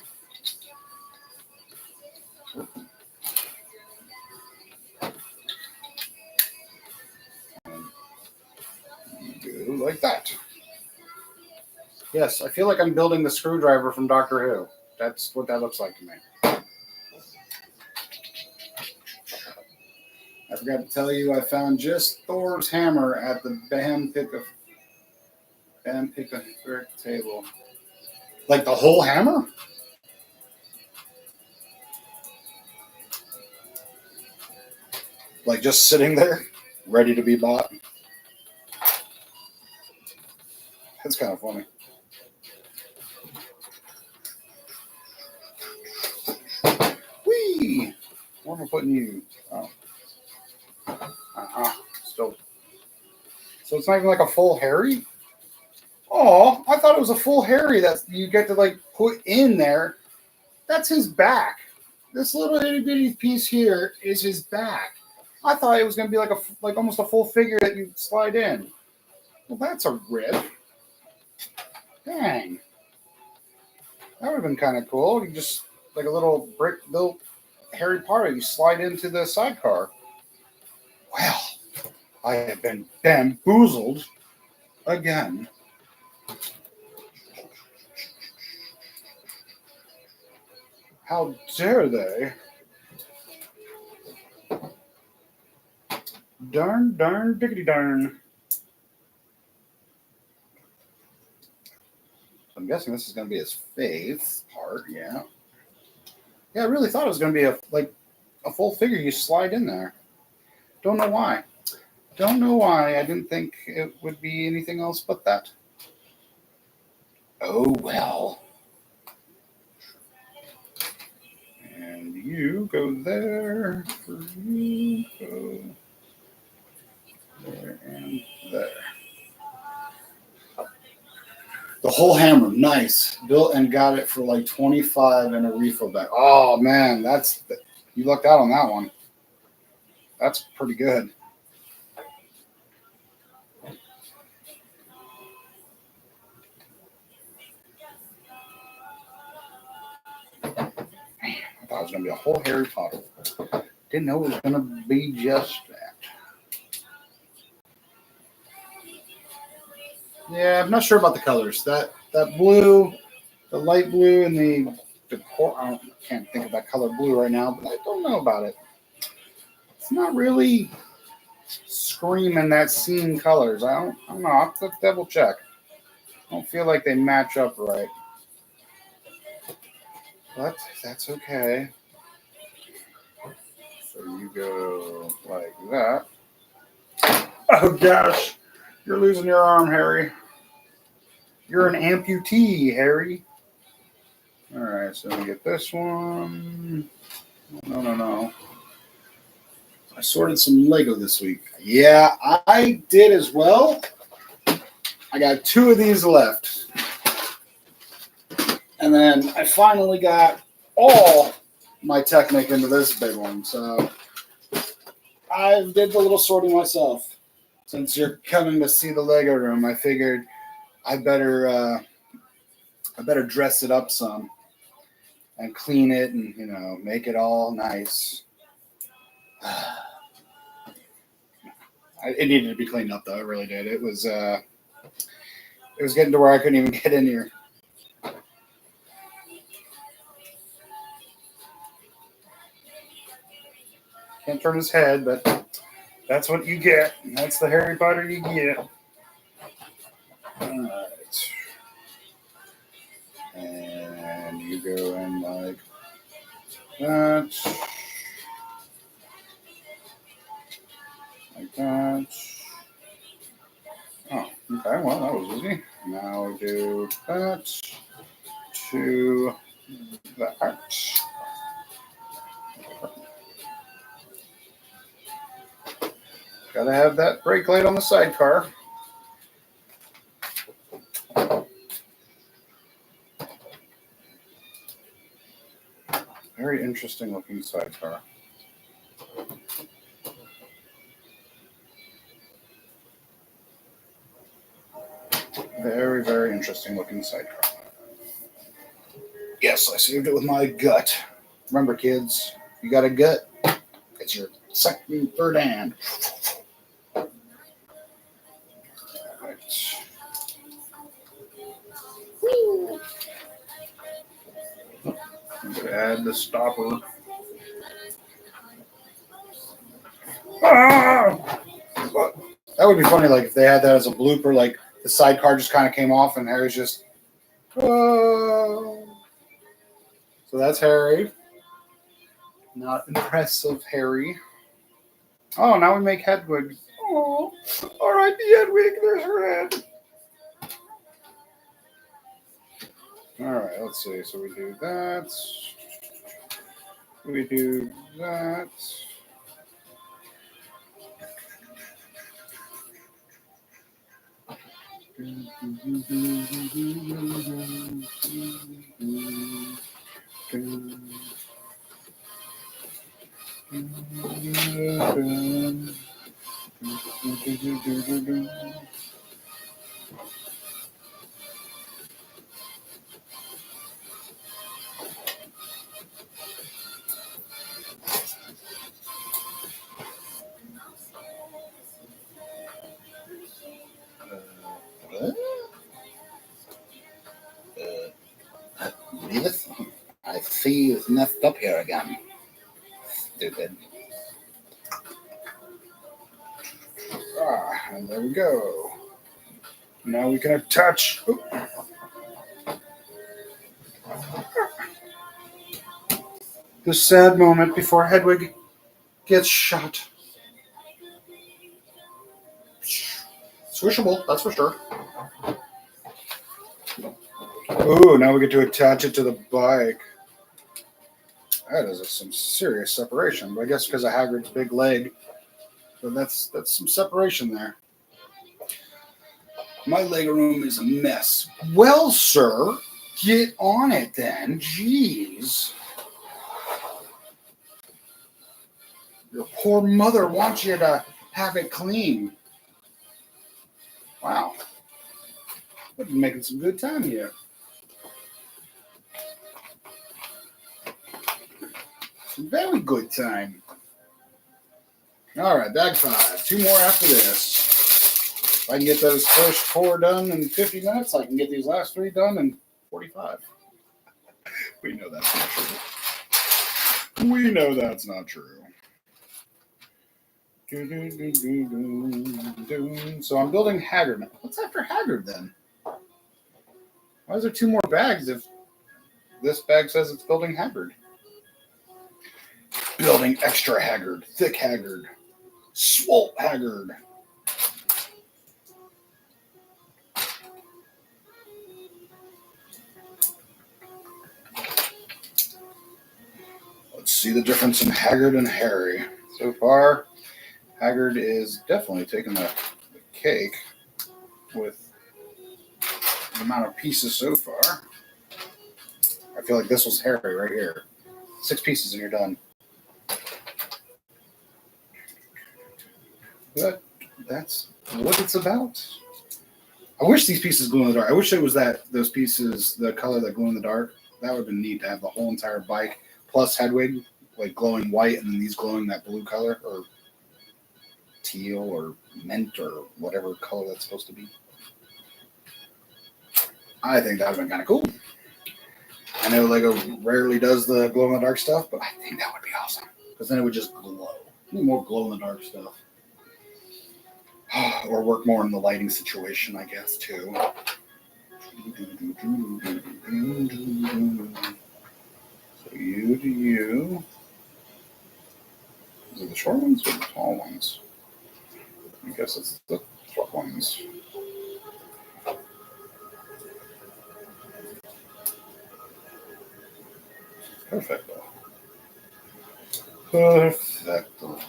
You go like that. Yes, I feel like I'm building the screwdriver from Doctor Who. That's what that looks like to me. I forgot to tell you, I found just Thor's hammer at the Bam Pick a table. Like the whole hammer? Like just sitting there, ready to be bought. That's kind of funny. Whee! Where am I putting you? Oh. Still. So it's not even like a full Harry? Oh, I thought it was a full Harry that you get to like put in there. That's his back. This little itty bitty piece here is his back. I thought it was going to be like almost a full figure that you slide in. Well, that's a rip. Dang. That would have been kind of cool. You just like a little brick built Harry Potter. You slide into the sidecar. Well, I have been bamboozled again. How dare they? Darn, diggity darn. guessing this is going to be his face part. Yeah. Yeah, I really thought it was going to be a full figure you slide in there. Don't know why. Don't know why. I didn't think it would be anything else but that. Oh, well. And you go there. For you go there and there. The whole hammer, nice. Built and got it for like 25 in a refill bag. Oh man, you lucked out on that one. That's pretty good. I thought it was gonna be a whole Harry Potter. Didn't know it was gonna be just that. Yeah, I'm not sure about the colors. That blue, the light blue, and the I can't think of that color blue right now, but I don't know about it. It's not really screaming that scene colors. I don't know. I'll have to double check. I don't feel like they match up right. But that's okay. So you go like that. Oh gosh. You're losing your arm, Harry. You're an amputee, Harry. Alright, so we get this one. No. I sorted some Lego this week. Yeah, I did as well. I got 2 of these left. And then I finally got all my Technic into this big one. So I did the little sorting myself. Since you're coming to see the Lego room, I figured I better dress it up some and clean it and make it all nice. It needed to be cleaned up though. It really did. It was getting to where I couldn't even get in here. Can't turn his head, but that's what you get. That's the Harry Potter you get. All right. And you go in like that. Like that. Oh, okay. Well, that was easy. Now we do that to that. Gotta have that brake light on the sidecar. Very interesting looking sidecar. Very, very interesting looking sidecar. Yes, I saved it with my gut. Remember, kids, you got a gut. It's your second, third hand. Right. I'm going to add the stopper. Ah! That would be funny, like if they had that as a blooper, like the sidecar just kind of came off and Harry's just. Oh. So that's Harry. Not impressive, Harry. Oh, now we make Hedwig. Oh, all right, the Hedwig. There's her head. All right, let's see. So we do that. We do that. Edith, I see you've messed up here again. Stupid. And there we go. Now we can attach. The sad moment before Hedwig gets shot. Swishable, that's for sure. Ooh, now we get to attach it to the bike. That is some serious separation, but I guess because of Hagrid's big leg. But that's some separation there. My Lego room is a mess. Well, sir, get on it then. Jeez. Your poor mother wants you to have it clean. Wow. We've been making some good time here. Some very good time. All right, bag 5. 2 more after this. If I can get those first 4 done in 50 minutes, I can get these last 3 done in 45. We know that's not true. We know that's not true. So I'm building Hagrid. What's after Hagrid then? Why is there 2 more bags if this bag says it's building Hagrid? Building extra Hagrid, thick Hagrid, swole Hagrid. Let's see the difference in Hagrid and Harry. So far, Hagrid is definitely taking the cake with the amount of pieces so far. I feel like this was Harry right here. 6 pieces and you're done. But that's what it's about. I wish these pieces glow in the dark. I wish it was those pieces, the color that glow in the dark. That would have been neat to have the whole entire bike plus Hedwig, like glowing white, and then these glowing that blue color or teal or mint or whatever color that's supposed to be. I think that would have been kind of cool. I know Lego rarely does the glow in the dark stuff, but I think that would be awesome because then it would just glow. More glow in the dark stuff. Or work more in the lighting situation, I guess, too. So you do you. Is it the short ones or the tall ones? I guess it's the short ones. Perfecto. Perfecto.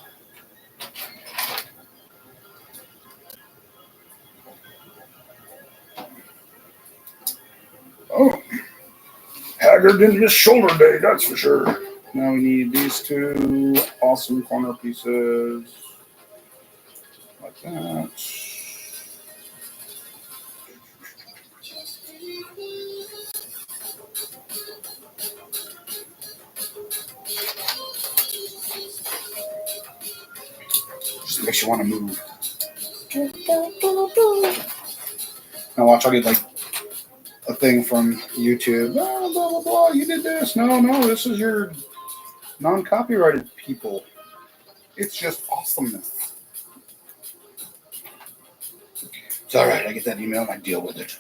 Oh, Hagrid didn't miss shoulder day, that's for sure. Now we need these 2 awesome corner pieces. Like that. Just makes you want to move. Now watch, I'll get like a thing from YouTube. Blah, blah, blah, blah. You did this. No, this is your non-copyrighted people. It's just awesomeness. It's all right. I get that email and I deal with it.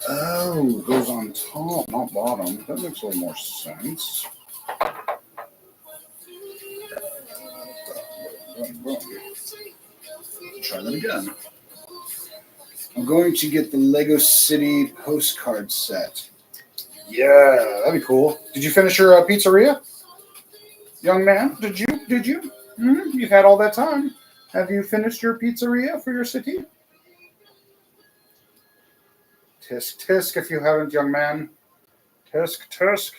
Oh, goes on top, not bottom. That makes a little more sense. Try that again. I'm going to get the Lego City postcard set. Yeah, that'd be cool. Did you finish your pizzeria? Young man, did you? You've had all that time. Have you finished your pizzeria for your city? Tisk, tisk, if you haven't, young man. Tisk, tisk.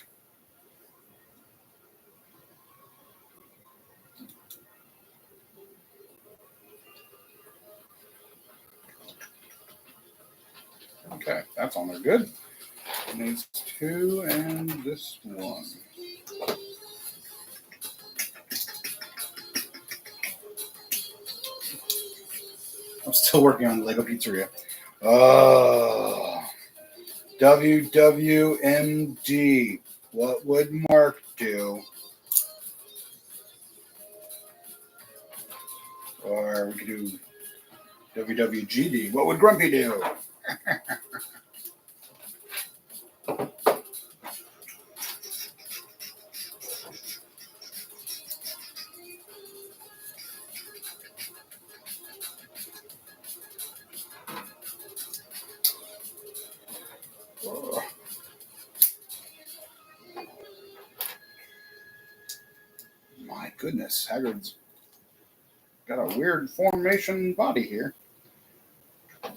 Okay, that's on there good. It needs 2 and this 1. I'm still working on the Lego Pizzeria. Oh, WWMD. What would Mark do? Or we could do WWGD. What would Grumpy do? Oh, my goodness, Hagrid's got a weird formation body here. So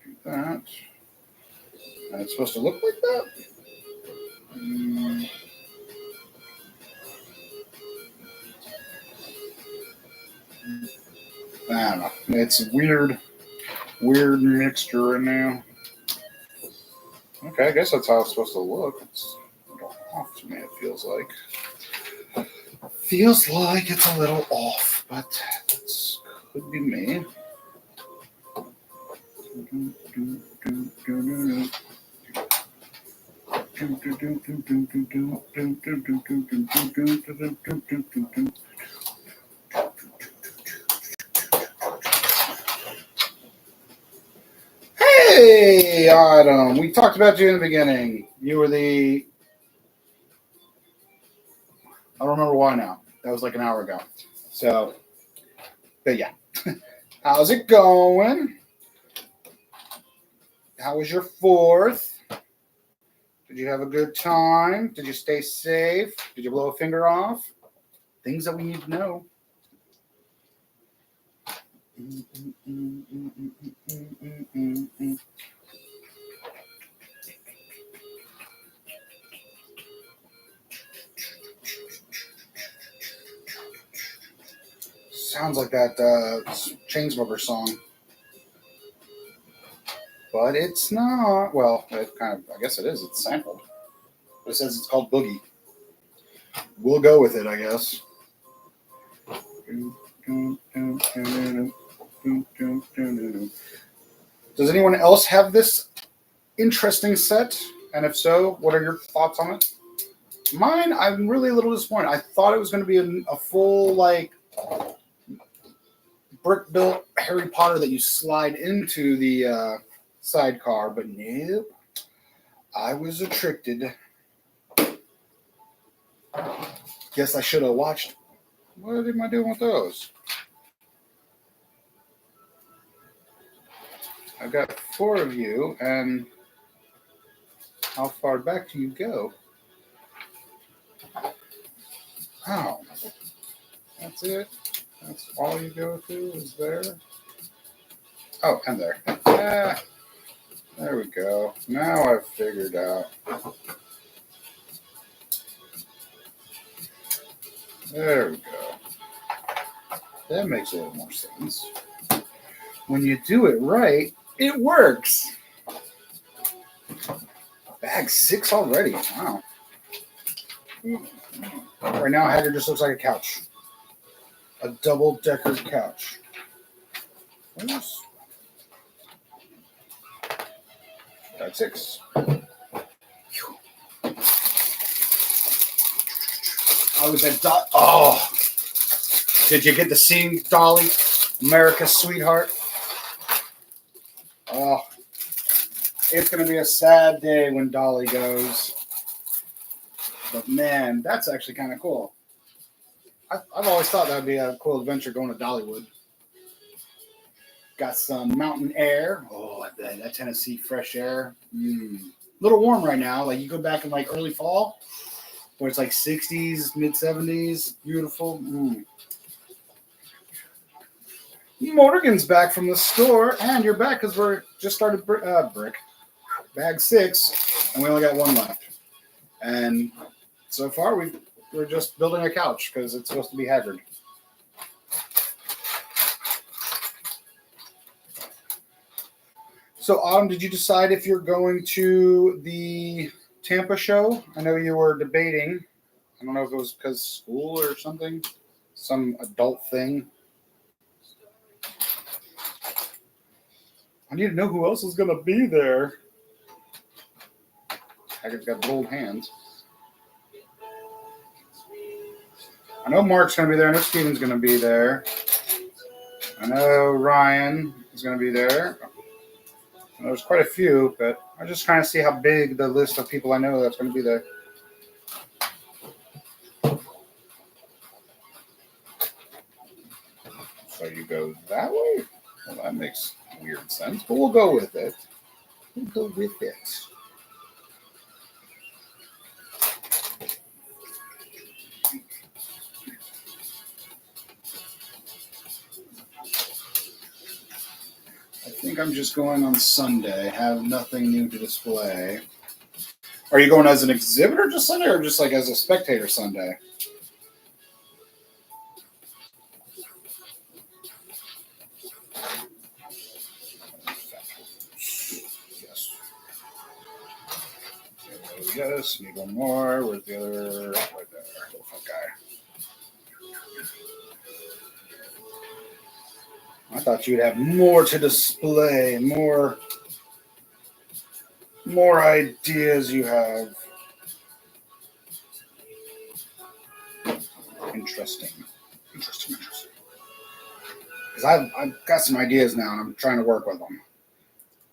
do that. And it's supposed to look like that? I don't know. It's a weird mixture right now. Okay, I guess that's how it's supposed to look. It's a little off to me, it feels like. Feels like it's a little off, but that could be me. Hey, Autumn. We talked about you in the beginning. You were the... I don't remember why now. That was like an hour ago. So, but yeah. How's it going? How was your 4th? Did you have a good time? Did you stay safe? Did you blow a finger off? Things that we need to know. Sounds like that Chainsmokers song. But it's not. Well, it kind of, I guess it is. It's sampled. But it says it's called Boogie. We'll go with it, I guess. Does anyone else have this interesting set? And if so, what are your thoughts on it? Mine, I'm really a little disappointed. I thought it was going to be a full, like, brick-built Harry Potter that you slide into the sidecar, but nope. I was attracted. Guess I should have watched. What am I doing with those? I've got 4 of you, and how far back do you go? Oh, that's it. That's all you go to is there. Oh, and there. Yeah. There we go. Now I've figured out. There we go. That makes a little more sense. When you do it right, it works. Bag 6 already. Wow. Right now, Hagrid just looks like a couch. A double-decker couch. Where's Bag 6? I was at Oh, did you get to see Dolly, America's sweetheart? Oh, it's going to be a sad day when Dolly goes. But man, that's actually kind of cool. I've always thought that would be a cool adventure going to Dollywood. Got some mountain air. Oh, that Tennessee fresh air. A little warm right now. Like you go back in like early fall, where it's like 60s, mid 70s. Beautiful. Morgan's back from the store, and you're back because we're just started Bag 6, and we only got 1 left. And so far, we're just building a couch because it's supposed to be Hagrid. So, Autumn, did you decide if you're going to the Tampa show? I know you were debating. I don't know if it was because school or something, some adult thing. I need to know who else is going to be there. Hagrid's got bold hands. I know Mark's going to be there. I know Steven's going to be there. I know Ryan is going to be there. There's quite a few, but I just kind of see how big the list of people I know that's going to be there. So you go that way? Well, that makes weird sense, but we'll go with it. We'll go with it. I think I'm just going on Sunday. Have nothing new to display. Are you going as an exhibitor just Sunday or just like as a spectator Sunday? Yes, need one more. Where's the other? Right there. Little fun guy. I thought you'd have more to display, more ideas you have. Interesting. Because I've got some ideas now, and I'm trying to work with them.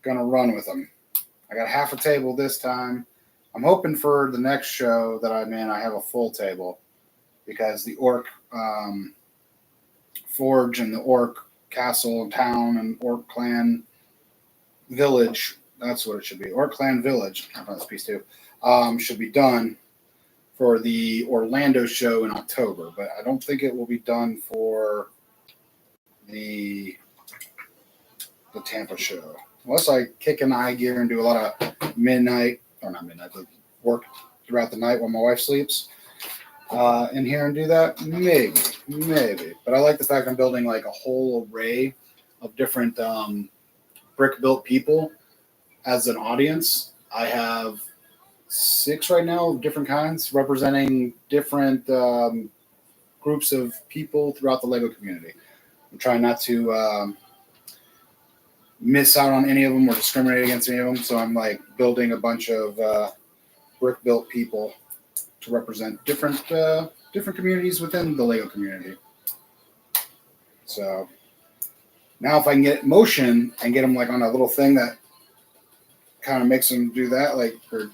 Gonna run with them. I got half a table this time. I'm hoping for the next show that I'm in, I have a full table, because the Orc Forge and the Orc Castle and Town and Orc Clan Village, that's what it should be. Orc Clan Village, I found this piece too, should be done for the Orlando show in October, but I don't think it will be done for the Tampa show. Unless I kick in high gear and do a lot of but work throughout the night while my wife sleeps in here and do that, maybe. But I like the fact I'm building like a whole array of different brick built people as an audience. I have 6 right now of different kinds representing different groups of people throughout the Lego community. I'm trying not to miss out on any of them or discriminate against any of them. So I'm like building a bunch of brick built people to represent different communities within the Lego community. So now if I can get motion and get them like on a little thing that kind of makes them do that, like for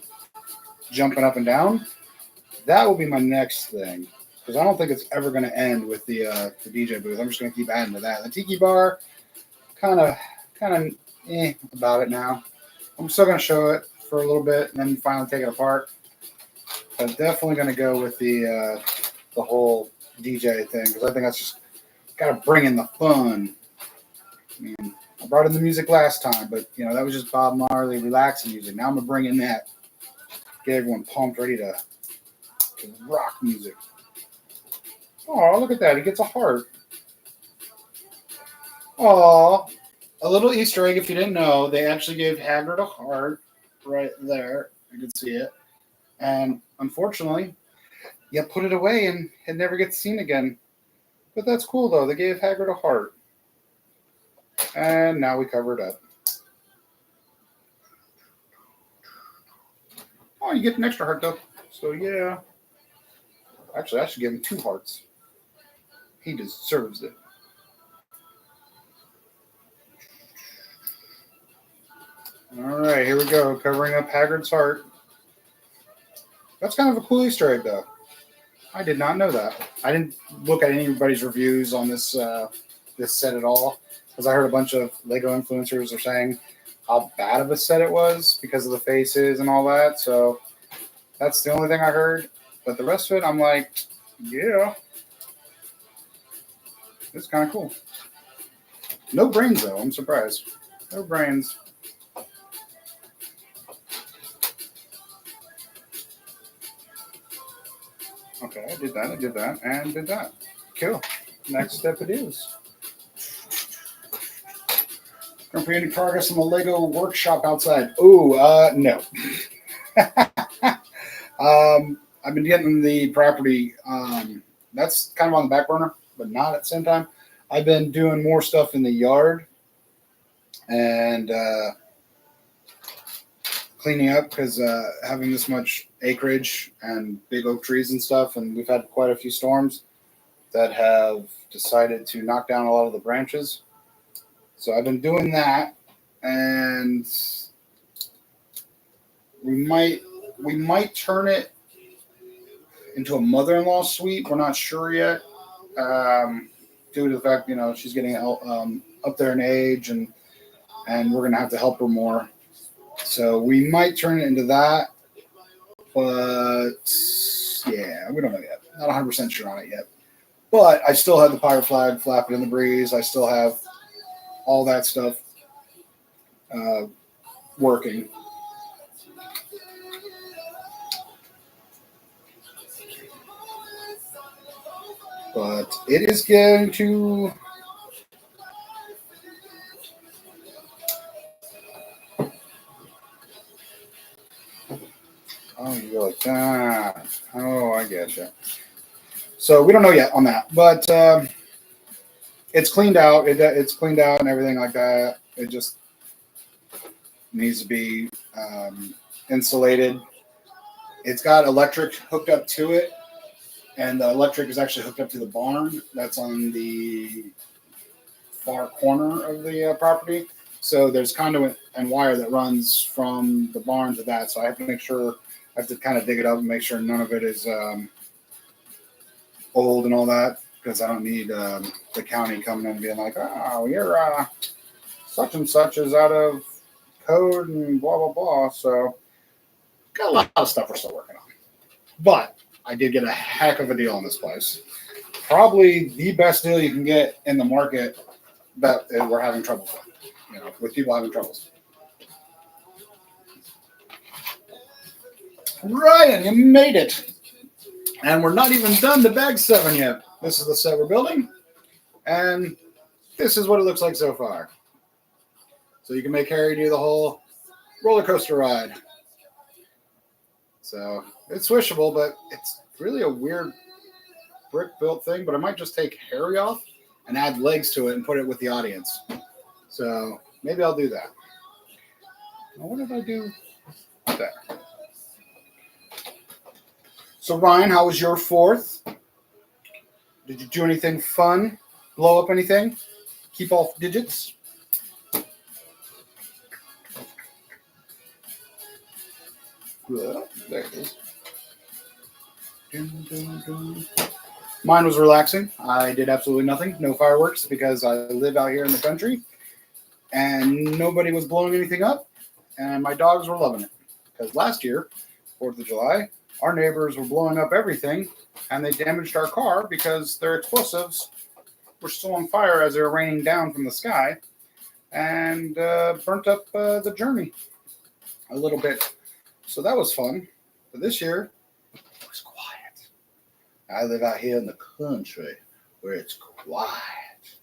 jumping up and down, that will be my next thing. Because I don't think it's ever going to end with the DJ booth. I'm just going to keep adding to that. The Tiki Bar, kind of about it now. I'm still going to show it for a little bit and then finally take it apart. But definitely going to go with the whole DJ thing, because I think that's just got to bring in the fun. I mean, I brought in the music last time, but that was just Bob Marley relaxing music. Now I'm going to bring in that, get everyone pumped, ready to rock music. Oh, look at that. He gets a heart. Oh, a little Easter egg if you didn't know. They actually gave Hagrid a heart right there. You can see it. And unfortunately, you put it away and it never gets seen again. But that's cool, though. They gave Hagrid a heart. And now we cover it up. Oh, you get an extra heart, though. So, yeah. Actually, I should give him 2 hearts. He deserves it. All right, here we go. Covering up Hagrid's heart. That's kind of a cool Easter egg, though. I did not know that. I didn't look at anybody's reviews on this this set at all, because I heard a bunch of Lego influencers are saying how bad of a set it was because of the faces and all that. So that's the only thing I heard. But the rest of it, I'm like, yeah, it's kind of cool. No brains, though. I'm surprised. No brains. Okay, I did that, and did that. Cool. Next step it is. Don't be any progress on the Lego workshop outside. Oh, no. I've been getting the property. That's kind of on the back burner, but not at the same time. I've been doing more stuff in the yard and cleaning up, because having this much acreage and big oak trees and stuff, and we've had quite a few storms. that have decided to knock down a lot of the branches. So I've been doing that, and we might turn it into a mother-in-law suite. We're not sure yet, due to the fact she's getting up there in age, and we're gonna have to help her more. So we might turn it into that, but yeah, we don't know yet. Not 100% sure on it yet. But I still have the pirate flag flapping in the breeze. I still have all that stuff working. But it is going to... Oh, you go like that. Oh, I get you. So we don't know yet on that, but it's cleaned out. It's cleaned out and everything like that. It just needs to be insulated. It's got electric hooked up to it, and the electric is actually hooked up to the barn that's on the far corner of the property. So there's conduit and wire that runs from the barn to that. So I have to make sure, I have to kind of dig it up and make sure none of it is old and all that, because I don't need the county coming in and being like, oh, you're such and such is out of code and blah, blah, blah. So got a lot of stuff we're still working on. But I did get a heck of a deal on this place. Probably the best deal you can get in the market that we're having trouble with, with people having troubles. Ryan, you made it. And we're not even done to bag 7 yet. This is the set we're building. And this is what it looks like so far. So you can make Harry do the whole roller coaster ride. So it's swishable, but it's really a weird brick built thing. But I might just take Harry off and add legs to it and put it with the audience. So maybe I'll do that. Now, what did I do there? So Ryan, how was your 4th? Did you do anything fun? Blow up anything? Keep off digits? There it is. Dun, dun, dun. Mine was relaxing. I did absolutely nothing. No fireworks, because I live out here in the country. And nobody was blowing anything up. And my dogs were loving it. Because last year, 4th of July, our neighbors were blowing up everything, and they damaged our car because their explosives were still on fire as they were raining down from the sky, and burnt up the journey a little bit. So that was fun. But this year, it was quiet. I live out here in the country where it's quiet.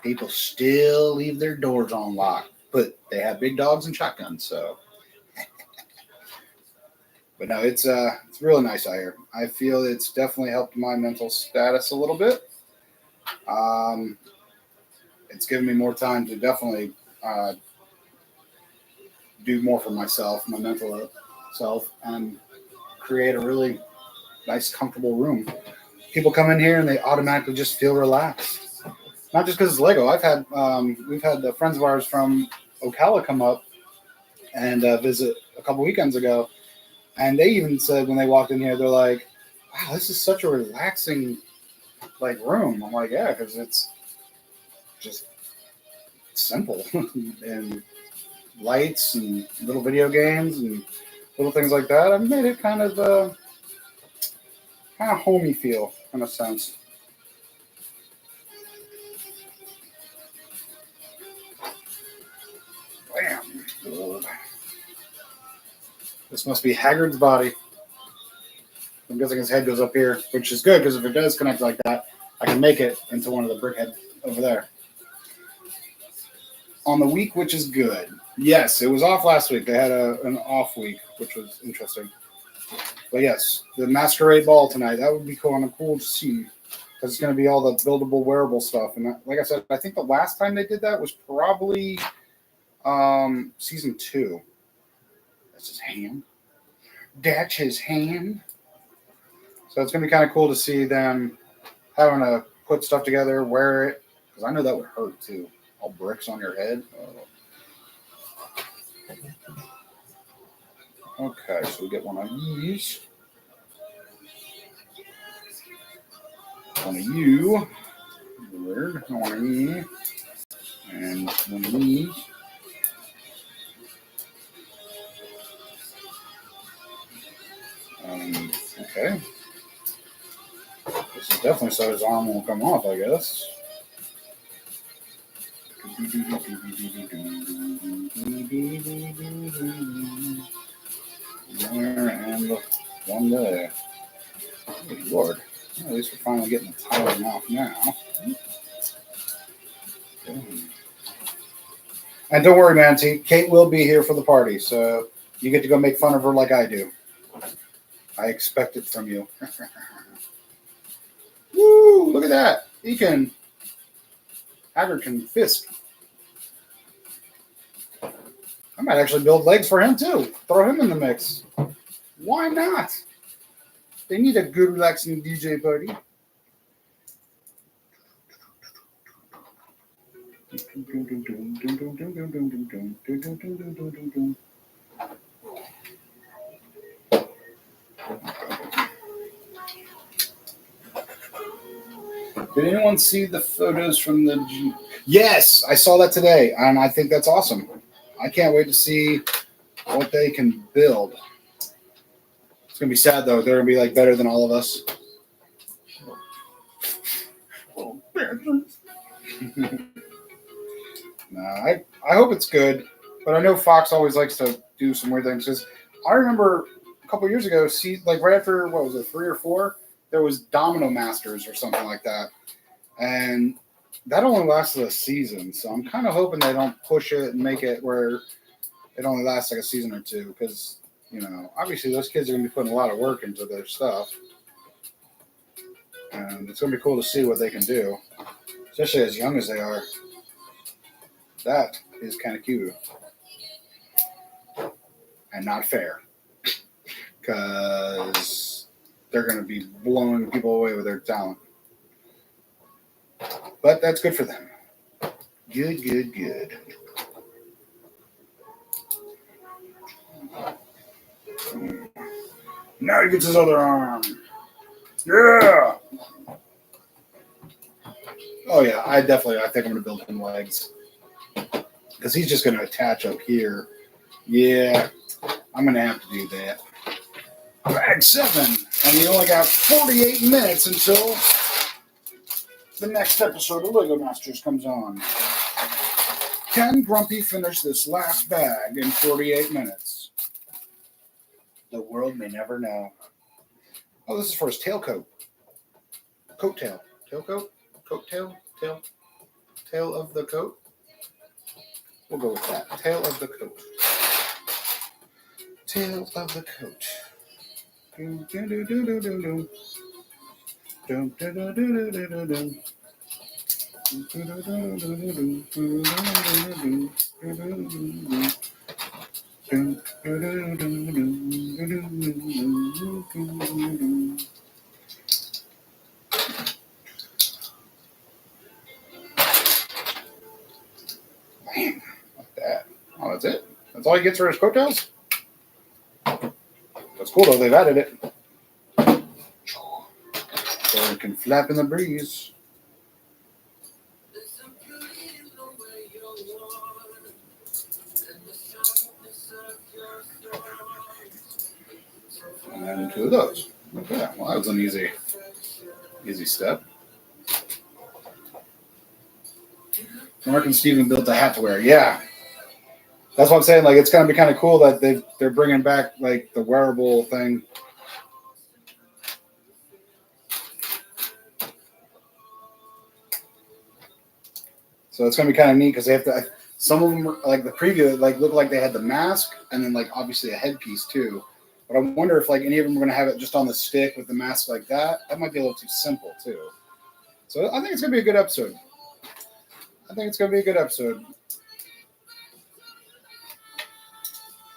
People still leave their doors unlocked, but they have big dogs and shotguns, so... But no, it's really nice out here. I feel it's definitely helped my mental status a little bit. It's given me more time to definitely do more for myself, my mental self, and create a really nice, comfortable room. People come in here and they automatically just feel relaxed. Not just because it's Lego. We've had friends of ours from Ocala come up and visit a couple weekends ago. And they even said when they walked in here, they're like, wow, this is such a relaxing room. I'm like, yeah, because it's just simple. And lights and little video games and little things like that. I've made it kind of homey feel in a sense. Bam. Ugh. This must be Haggard's body. I'm guessing his head goes up here, which is good, because if it does connect like that, I can make it into one of the brick heads over there. On the week, which is good. Yes, it was off last week. They had an off week, which was interesting. But yes, the masquerade ball tonight, that would be kind of cool to see, because it's going to be all the buildable, wearable stuff. And like I said, I think the last time they did that was probably season 2. That's his hand. That's his hand. So it's going to be kind of cool to see them having to put stuff together, wear it, because I know that would hurt too. All bricks on your head. Oh. Okay, so we get one of these. One of you. Weird. One of you. And one of these. Okay. This is definitely so his arm won't come off, I guess. There and one there. Good Lord. Well, at least we're finally getting the tiling off now. And don't worry, man. Kate will be here for the party, so you get to go make fun of her like I do. I expect it from you. Woo! Look at that. Haggard can fist. I might actually build legs for him too. Throw him in the mix. Why not? They need a good, relaxing DJ party. Did anyone see the photos from the... Yes, I saw that today, and I think that's awesome. I can't wait to see what they can build. It's going to be sad, though. They're going to be like better than all of us. I hope it's good, but I know Fox always likes to do some weird things. Because I remember a couple years ago, right after, what was it, 3 or 4, there was Domino Masters or something like that. And that only lasted a season. So I'm kind of hoping they don't push it and make it where it only lasts like a season or 2. Because, obviously those kids are going to be putting a lot of work into their stuff. And it's going to be cool to see what they can do, especially as young as they are. That is kind of cute. And not fair. Because they're going to be blowing people away with their talent. But that's good for them. Good. Now he gets his other arm. Yeah! Oh, yeah, I think I'm going to build him legs. Because he's just going to attach up here. Yeah, I'm going to have to do that. Bag 7. And we only got 48 minutes until the next episode of Lego Masters comes on. Can Grumpy finish this last bag in 48 minutes? The world may never know. Oh, this is for his tailcoat. Coat tail. Tailcoat? Coat tail? Tail of the coat? We'll go with that. Tail of the coat. Tail of the coat. Man, like that. Oh, that's it? That's all he gets for his coattails? That's cool, though. They've added it. So it can flap in the breeze. And 2 of those. Okay, well, that was an easy step. Mark and Steven built a hat to wear. Yeah. That's what I'm saying. Like, it's going to be kind of cool that they're bringing back, like, the wearable thing. So it's going to be kind of neat because they have to. Some of them, like the preview, like look like they had the mask and then like obviously a headpiece too. But I wonder if like any of them are going to have it just on the stick with the mask like that. That might be a little too simple too. So I think it's going to be a good episode.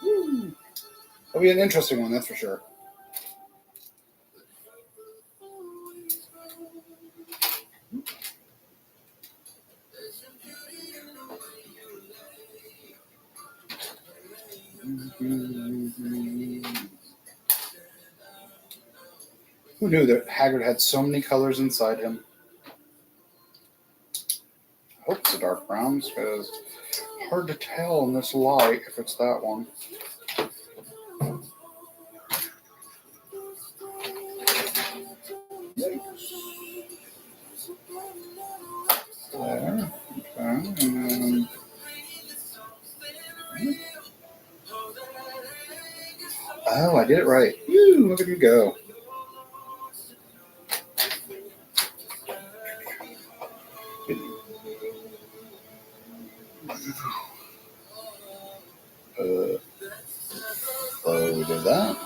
Woo. It'll be an interesting one, that's for sure. Who knew that Haggard had so many colors inside him? I hope it's the dark browns, because hard to tell in this light if it's that one. There. Okay. And then... Oh, I did it right. Woo, look at you go. Load of that.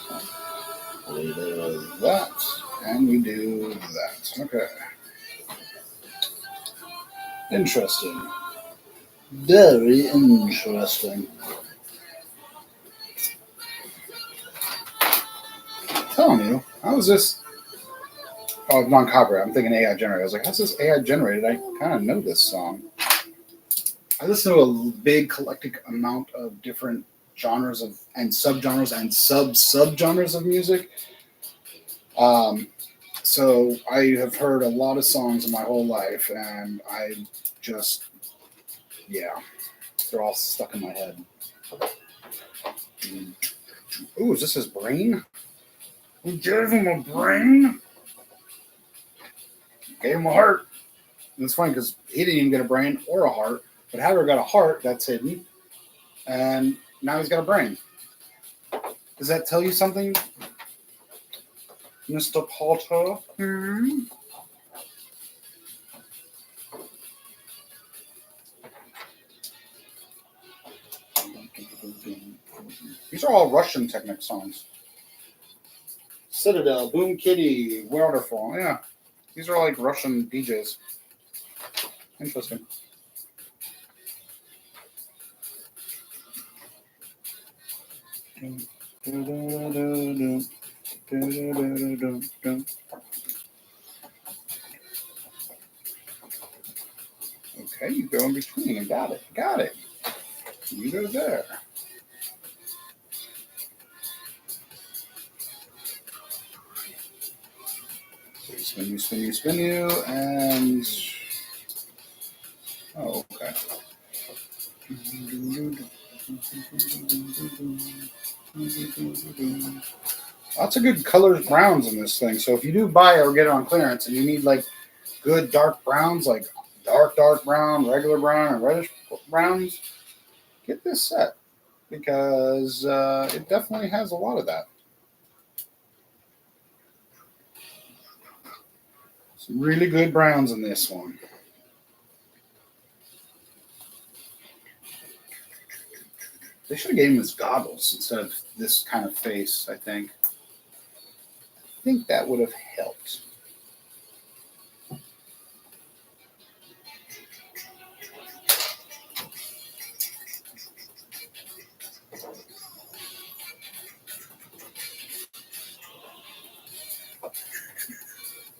Load of that. And we do that. Okay. Interesting. Very interesting. I'm telling you, how is this? Oh, non-copyright. I'm thinking AI generated. I was like, how's this AI generated? I kind of know this song. I listen to a big collective amount of different genres of and subgenres and subgenres of music. So I have heard a lot of songs in my whole life, and I just, yeah, they're all stuck in my head. Ooh, is this his brain? Who gave him a brain? Gave him a heart. And it's funny because he didn't even get a brain or a heart, but Haggard got a heart that's hidden, and now he's got a brain. Does that tell you something, Mr. Potter? Hmm? These are all Russian Technic songs. Citadel, Boom Kitty, Waterfall. Yeah, these are like Russian DJs. Interesting. Okay, you go in between. Got it. Got it. You go there. So you spin you, and oh, okay. Lots of good colors, browns in this thing. So if you do buy or get it on clearance, and you need like good dark browns, like dark brown, regular brown, and reddish browns, get this set because it definitely has a lot of that. Some really good browns in this one. They should have gave him his goggles instead of this kind of face, I think. I think that would have helped.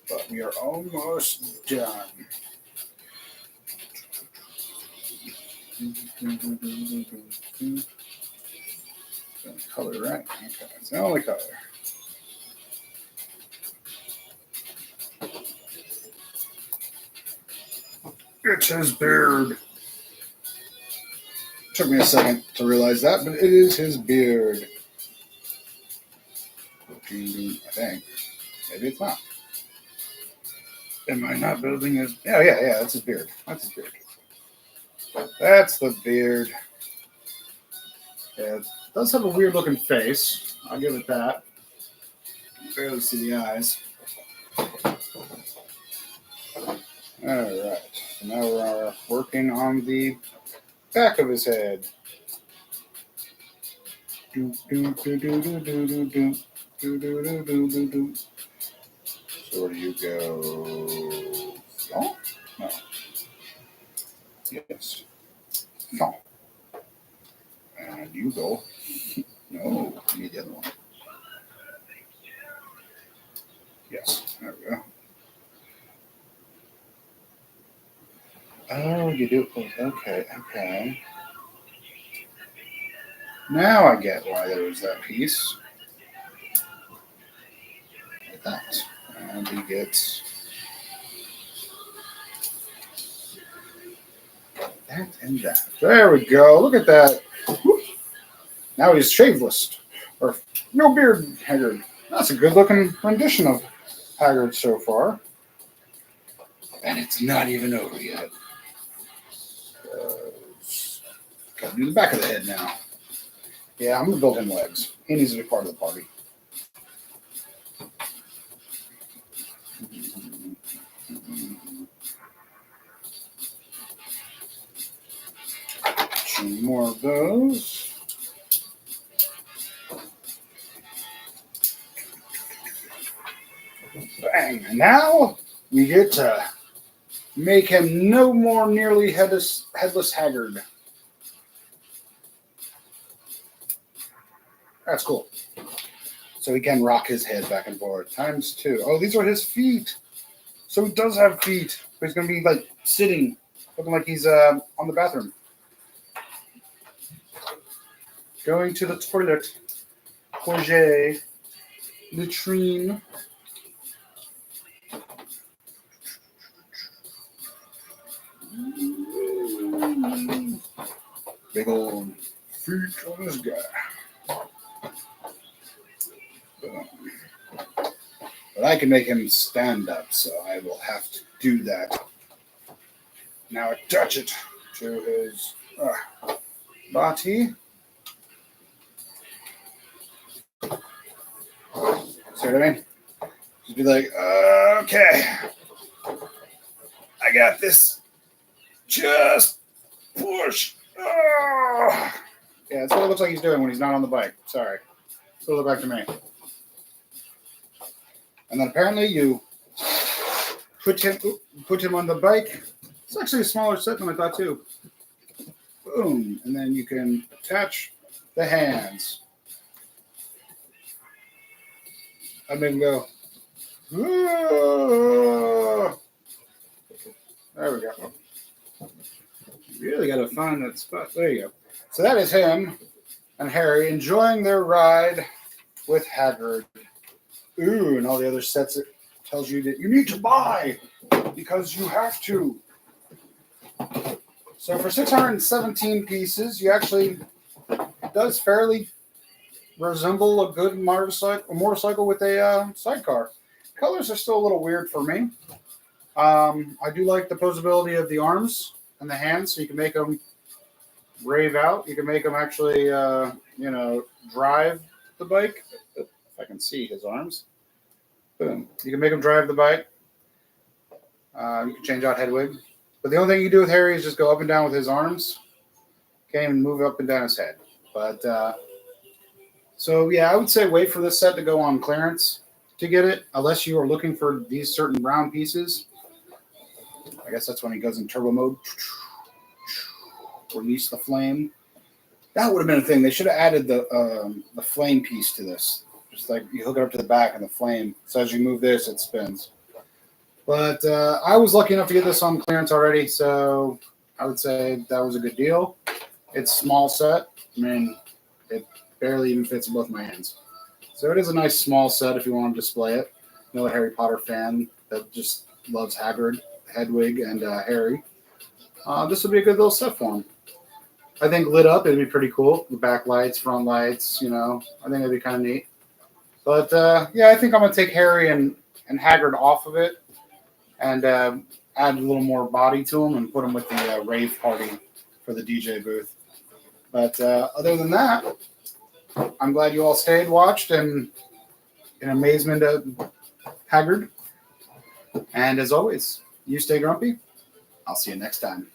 But we are almost done. Color, right? Okay, it's the only color. It's his beard. Took me a second to realize that, but it is his beard. I think. Maybe it's not. Am I not building his? Yeah. That's his beard. That's his beard. That's the beard. Yeah, it does have a weird looking face. I'll give it that. You barely see the eyes. Alright. So now we're working on the back of his head. So where do you go? Oh? No. Yes. No. And you go. No. You need the other one. Yes. There we go. Oh, you do. Okay. Now I get why there was that piece. Like that. And he gets that and that. There we go. Look at that. Whoop. Now he's shaveless. Or no beard Haggard. That's a good looking rendition of Haggard so far. And it's not even over yet. Gotta do the back of the head now. Yeah, I'm gonna build him legs. He needs to be part of the party. Some more of those. Bang. And now we get to make him no more nearly headless Haggard. That's cool. So he can rock his head back and forth. ×2. Oh, these are his feet. So he does have feet. But he's going to be like sitting, looking like he's on the bathroom. Going to the toilet. Toilet. Latrine. Big old feet on this guy. But I can make him stand up, so I will have to do that. Now attach it to his body. See what I mean? Just be like, okay, I got this. Just push. Yeah, that's what it looks like he's doing when he's not on the bike. Sorry. So look back to me. And then apparently you put him on the bike. It's actually a smaller set than I thought too. Boom. And then you can attach the hands. I make him go. Whoa. There we go. You really got to find that spot. There you go. So that is him and Harry enjoying their ride with Haggard. Ooh, and all the other sets, it tells you that you need to buy because you have to. So for 617 pieces, you actually, it does fairly resemble a good motorcycle with a sidecar. Colors are still a little weird for me. I do like the posability of the arms and the hands, so you can make them rave out. You can make them actually, drive the bike. If I can see his arms. Boom. You can make him drive the bike. You can change out Hedwig. But the only thing you can do with Harry is just go up and down with his arms. Can't even move up and down his head. But, so yeah, I would say wait for this set to go on clearance to get it, unless you are looking for these certain round pieces. I guess that's when he goes in turbo mode. Release the flame. That would have been a thing. They should have added the flame piece to this. Just like you hook it up to the back and the flame. So as you move this, it spins. But I was lucky enough to get this on clearance already, so I would say that was a good deal. It's small set. I mean, it barely even fits in both my hands. So it is a nice small set if you want to display it. You know, a Harry Potter fan that just loves Hagrid, Hedwig, and Harry. This would be a good little set for him. I think lit up, it'd be pretty cool. The back lights, front lights, I think it'd be kind of neat. But, yeah, I think I'm going to take Harry and Hagrid off of it and add a little more body to him and put him with the rave party for the DJ booth. But other than that, I'm glad you all stayed, watched, and in amazement of Hagrid. And as always, you stay grumpy. I'll see you next time.